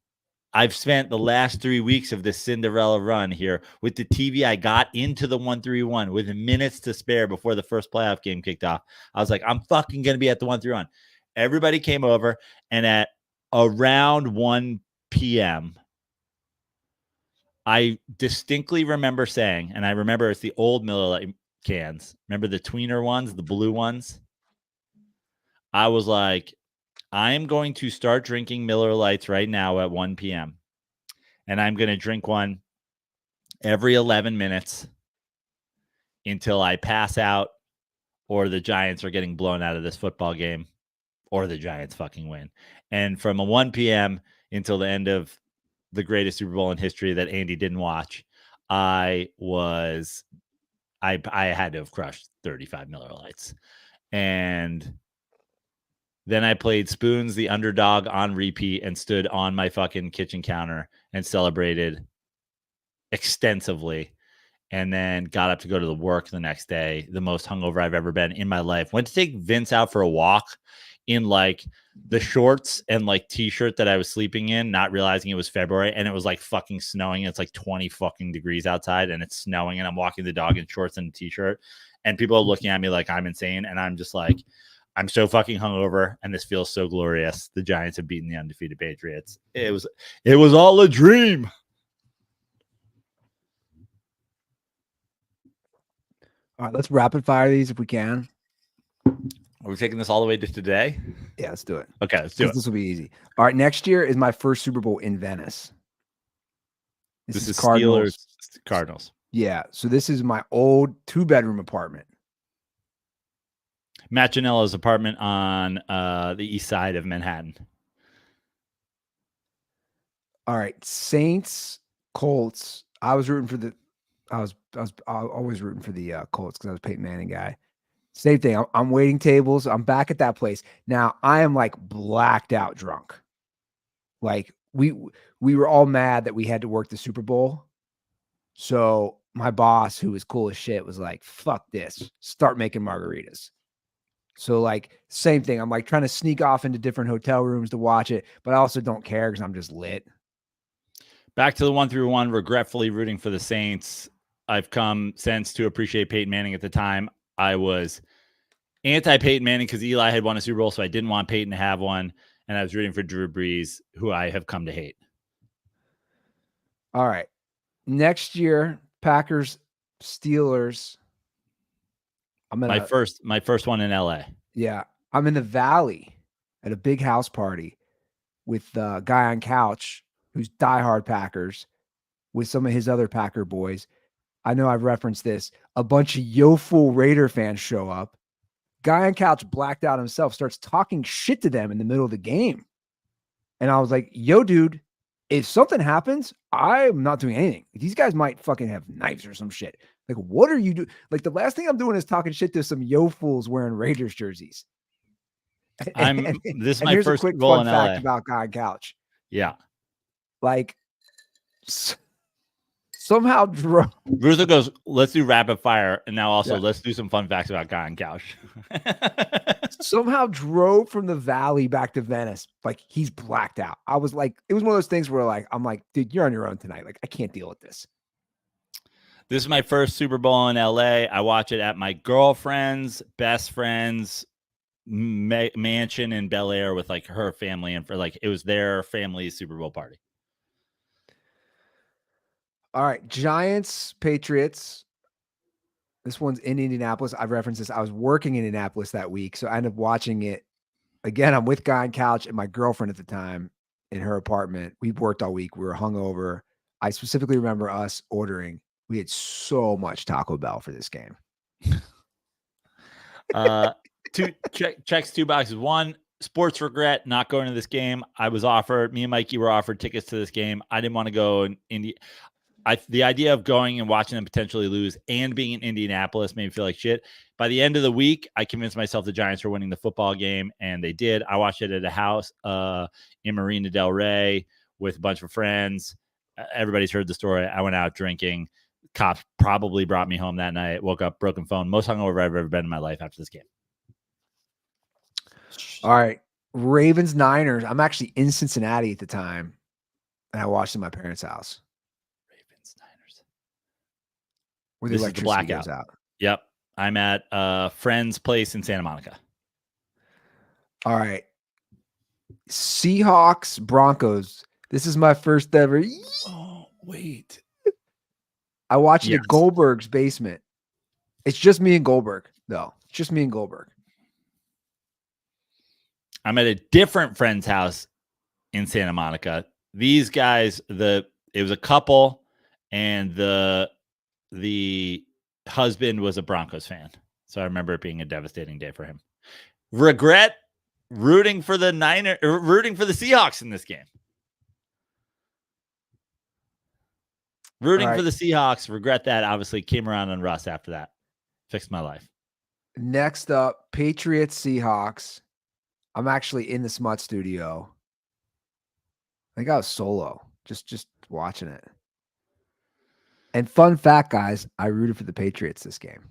I've spent the last 3 weeks of this Cinderella run here with the TV I got into the 131 with minutes to spare before the first playoff game kicked off. I was like, I'm fucking going to be at the 131. Everybody came over, and at around 1 p.m., I distinctly remember saying, and I remember it's the old Miller Lite cans. Remember the tweener ones, the blue ones? I was like, I am going to start drinking Miller Lites right now at 1 p.m. And I'm going to drink one every 11 minutes until I pass out or the Giants are getting blown out of this football game or the Giants fucking win. And from a 1 p.m. until the end of the greatest Super Bowl in history that Andy didn't watch, I had to have crushed 35 Miller Lites. And then I played Spoons, the Underdog, on repeat and stood on my fucking kitchen counter and celebrated extensively. And then got up to go to the work the next day, the most hungover I've ever been in my life. Went to take Vince out for a walk in like the shorts and like t-shirt that I was sleeping in, not realizing it was February and it was like fucking snowing. It's like 20 fucking degrees outside and it's snowing and I'm walking the dog in shorts and a t-shirt and people are looking at me like I'm insane. And I'm just like, I'm so fucking hungover and this feels so glorious. The Giants have beaten the undefeated Patriots. It was all a dream.
All right, let's rapid fire these if we can.
Are we taking this all the way to today?
Yeah, let's do it.
Okay, let's do it.
This will be easy. All right, next year is my first Super Bowl in Venice.
This is
Cardinals.
Cardinals.
Yeah, so this is my old 2-bedroom apartment.
Matt Janello's apartment on the east side of Manhattan.
All right, Saints, Colts. I was always rooting for the Colts because I was a Peyton Manning guy. Same thing. I'm waiting tables. I'm back at that place. Now I am like blacked out drunk. Like we were all mad that we had to work the Super Bowl. So my boss, who was cool as shit, was like, fuck this. Start making margaritas. So like same thing. I'm like trying to sneak off into different hotel rooms to watch it, but I also don't care because I'm just lit.
Back to the 1-1, regretfully rooting for the Saints. I've come since to appreciate Peyton Manning. At the time, I was anti-Peyton Manning because Eli had won a Super Bowl, so I didn't want Peyton to have one. And I was rooting for Drew Brees, who I have come to hate.
All right. Next year, Packers, Steelers.
My first one in LA.
Yeah. I'm in the Valley at a big house party with a guy on couch who's diehard Packers with some of his other Packer boys. I know I've referenced this. A bunch of yo-fool Raider fans show up. Guy on couch blacked out himself, starts talking shit to them in the middle of the game. And I was like, yo, dude, if something happens, I'm not doing anything. These guys might fucking have knives or some shit. Like, what are you doing? Like, the last thing I'm doing is talking shit to some yo-fools wearing Raiders jerseys.
This is
And
my
here's a
first
quick
Super Bowl
fun
in
fact
LA.
about Guy on couch.
Yeah.
Like, somehow drove
Ruther goes, let's do rapid fire. And now also
Yeah.
let's do some fun facts about Guy on couch.
somehow drove from the Valley back to Venice. Like, he's blacked out. I was like, it was one of those things where like, I'm like, dude, you're on your own tonight. Like, I can't deal with this.
This is my first Super Bowl in LA. I watch it at my girlfriend's best friend's mansion in Bel Air with like her family, and for like it was their family's Super Bowl party.
All right, Giants, Patriots. This one's in Indianapolis. I've referenced this. I was working in Indianapolis that week, so I ended up watching it. Again, I'm with Guy on couch and my girlfriend at the time in her apartment. We worked all week. We were hungover. I specifically remember us ordering. We had so much Taco Bell for this game.
Checks 2 boxes. One, sports regret not going to this game. Me and Mikey were offered tickets to this game. I didn't want to go in the idea of going and watching them potentially lose and being in Indianapolis made me feel like shit. By the end of the week, I convinced myself the Giants were winning the football game, and they did. I watched it at a house in Marina Del Rey with a bunch of friends. Everybody's heard the story. I went out drinking. Cops probably brought me home that night. Woke up, broken phone. Most hungover I've ever been in my life after this game.
All right, Ravens, Niners. I'm actually in Cincinnati at the time, and I watched it at my parents' house.
Ravens, Niners.
Where the
This is the
electricity
blackout.
goes out.
Yep. I'm at a friend's place in Santa Monica.
All right. Seahawks, Broncos. This is my first ever.
Oh, wait.
I watched it
Yes.
at Goldberg's basement. It's just me and Goldberg, though. It's just me and Goldberg.
I'm at a different friend's house in Santa Monica. These guys, it was a couple, and the husband was a Broncos fan. So I remember it being a devastating day for him. Regret rooting for the Seahawks in this game. Rooting
All right.
for the Seahawks. Regret that. Obviously came around on Russ after that. Fixed my life.
Next up, Patriots, Seahawks. I'm actually in the Smut studio. I think I was solo, just watching it. And fun fact, guys, I rooted for the Patriots this game.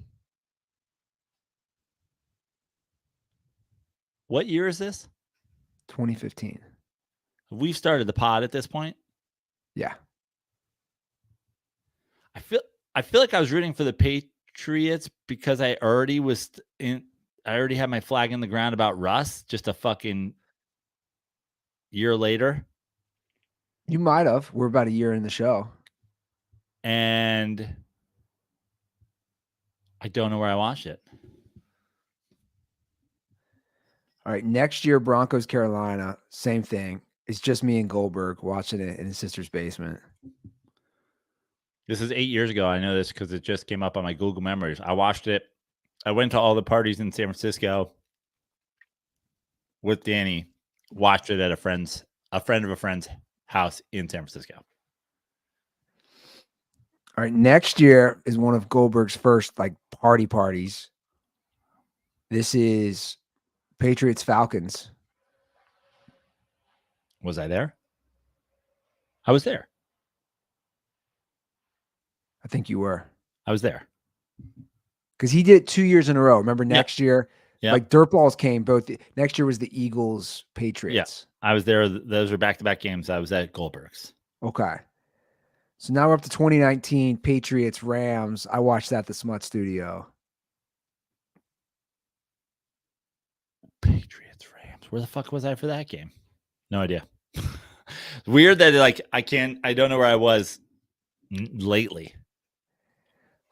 What year is this?
2015.
We've started the pod at this point.
Yeah.
I feel like I was rooting for the Patriots because I already had my flag in the ground about Russ just a fucking year later.
You might have. We're about a year in the show.
And I don't know where I watched it.
All right. Next year, Broncos, Carolina. Same thing. It's just me and Goldberg watching it in his sister's basement.
This is 8 years ago. I know this because it just came up on my Google Memories. I watched it. I went to all the parties in San Francisco with Danny. Watched it at a friend of a friend's house in San Francisco.
All right. Next year is one of Goldberg's first like parties. This is Patriots, Falcons.
Was I there? I was there.
I think you were.
I was there.
Because he did it 2 years in a row. Remember next year,
Yep.
like dirt balls came both. Next year was the Eagles, Patriots.
I was there. Those were back-to-back games. I was at Goldberg's.
Okay. So now we're up to 2019 Patriots, Rams. I watched that at the Smut Studio.
Patriots, Rams. Where the fuck was I for that game? No idea. Weird that like I don't know where I was lately.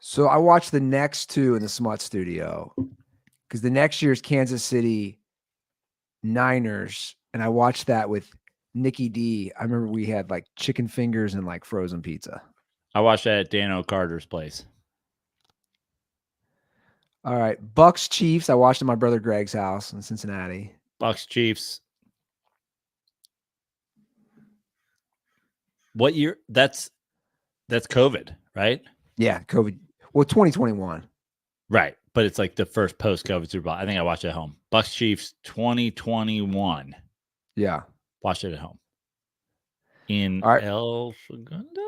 So I watched the next two in the Smut Studio. because the next year's Kansas City Niners, and I watched that with Nikki D. I remember we had like chicken fingers and like frozen pizza.
I watched that at Dan O'Carter's place.
All right, Bucks Chiefs. I watched at my brother Greg's house in Cincinnati.
Bucks Chiefs. What year? That's COVID, right?
Yeah, COVID. Well, 2021.
Right. But it's like the first post-COVID Super Bowl. I think I watched it at home. Bucks Chiefs 2021.
Yeah.
Watched it at home. In
All right.
El Segundo?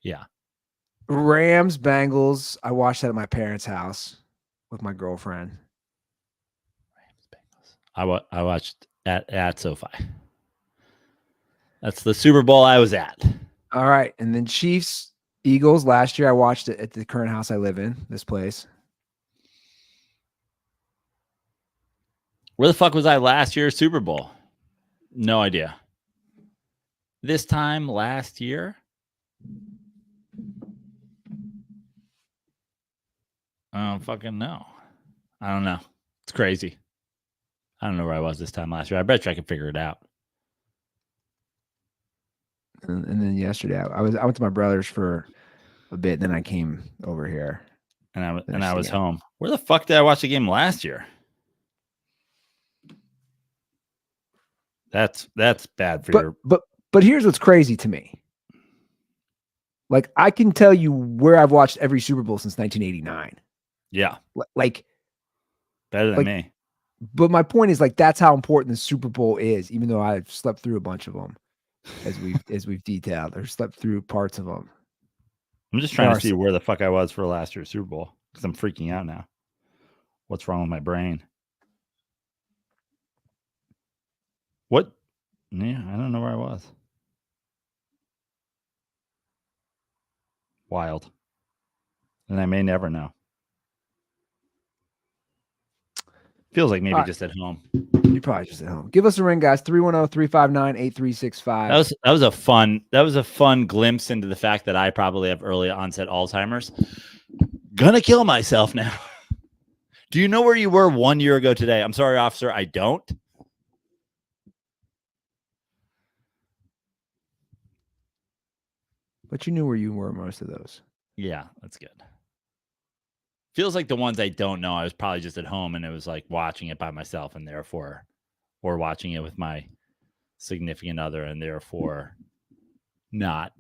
Yeah.
Rams Bengals. I watched that at my parents' house with my girlfriend.
I watched at SoFi. That's the Super Bowl I was at.
All right. And then Chiefs Eagles. Last year I watched it at the current house I live in, this place.
Where the fuck was I last year's Super Bowl? No idea. This time last year? I don't fucking know. I don't know. It's crazy. I don't know where I was this time last year. I bet you I can figure it out.
And then yesterday I went to my brother's for a bit. Then I came over here.
And I was home. Where the fuck did I watch the game last year? That's bad for your.
But here's what's crazy to me. Like I can tell you where I've watched every Super Bowl since 1989.
Yeah.
Like
better than me.
But my point is like that's how important the Super Bowl is, even though I've slept through a bunch of them, as we've detailed, or slept through parts of them.
I'm just trying to see where the fuck I was for last year's Super Bowl because I'm freaking out now. What's wrong with my brain? What? Yeah, I don't know where I was. Wild. And I may never know. Feels like maybe just at home.
You're probably just at home. Give us a ring, guys. 310-359-8365.
That was a fun glimpse into the fact that I probably have early onset Alzheimer's. Gonna kill myself now. Do you know where you were 1 year ago today? I'm sorry, officer. I don't.
But you knew where you were most of those.
Yeah, that's good. Feels like the ones I don't know, I was probably just at home and it was like watching it by myself and therefore, or watching it with my significant other and therefore not.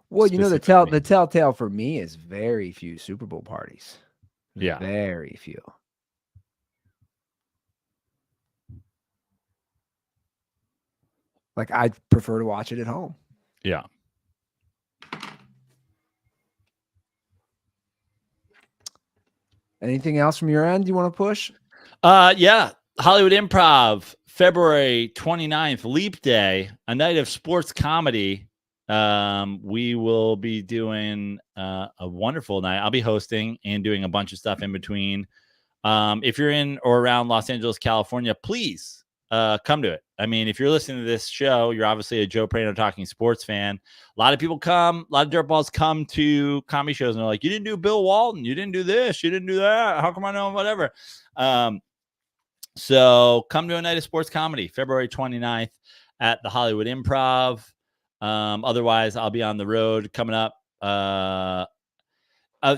Well, you know, the telltale for me is very few Super Bowl parties.
Yeah.
Very few. Like I'd prefer to watch it at home.
Yeah.
Anything else from your end you want to push?
Yeah. Hollywood Improv, February 29th, Leap Day, a night of sports comedy. We will be doing a wonderful night. I'll be hosting and doing a bunch of stuff in between. If you're in or around Los Angeles, California, please come to it. I mean, if you're listening to this show, you're obviously a Joe Prano Talking Sports fan. A lot of people come, a lot of dirtballs come to comedy shows and they're like, you didn't do Bill Walton, you didn't do this, you didn't do that. How come I know whatever? So come to a night of sports comedy, February 29th at the Hollywood Improv. Otherwise, I'll be on the road coming up.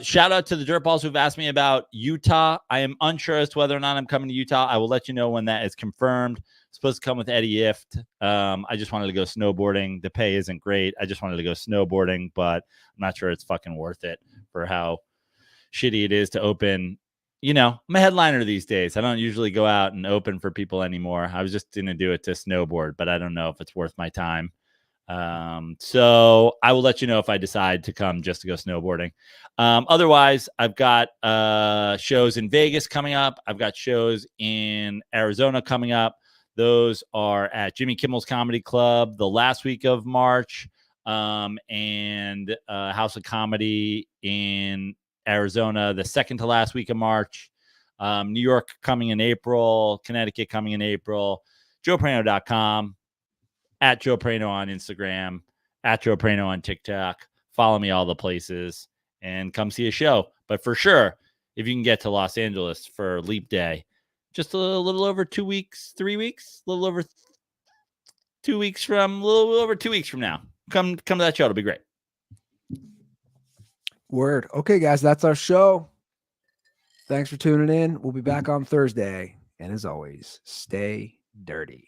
Shout out to the dirtballs who've asked me about Utah. I am unsure as to whether or not I'm coming to Utah. I will let you know when that is confirmed. Supposed to come with Eddie Ift. I just wanted to go snowboarding. The pay isn't great. I just wanted to go snowboarding, but I'm not sure it's fucking worth it for how shitty it is to open. You know, I'm a headliner these days. I don't usually go out and open for people anymore. I was just going to do it to snowboard, but I don't know if it's worth my time. So I will let you know if I decide to come just to go snowboarding. Otherwise, I've got shows in Vegas coming up. I've got shows in Arizona coming up. Those are at Jimmy Kimmel's Comedy Club the last week of March, and House of Comedy in Arizona the second to last week of March. New York coming in April, Connecticut coming in April. JoePrano.com. At Joe Prano on Instagram, at Joe Prano on TikTok. Follow me all the places and come see a show. But for sure, if you can get to Los Angeles for Leap Day, just a little over 2 weeks, 3 weeks, a little over 2 weeks from, a little over 2 weeks from now. Come to that show. It'll be great.
Word. Okay, guys, that's our show. Thanks for tuning in. We'll be back on Thursday. And as always, stay dirty.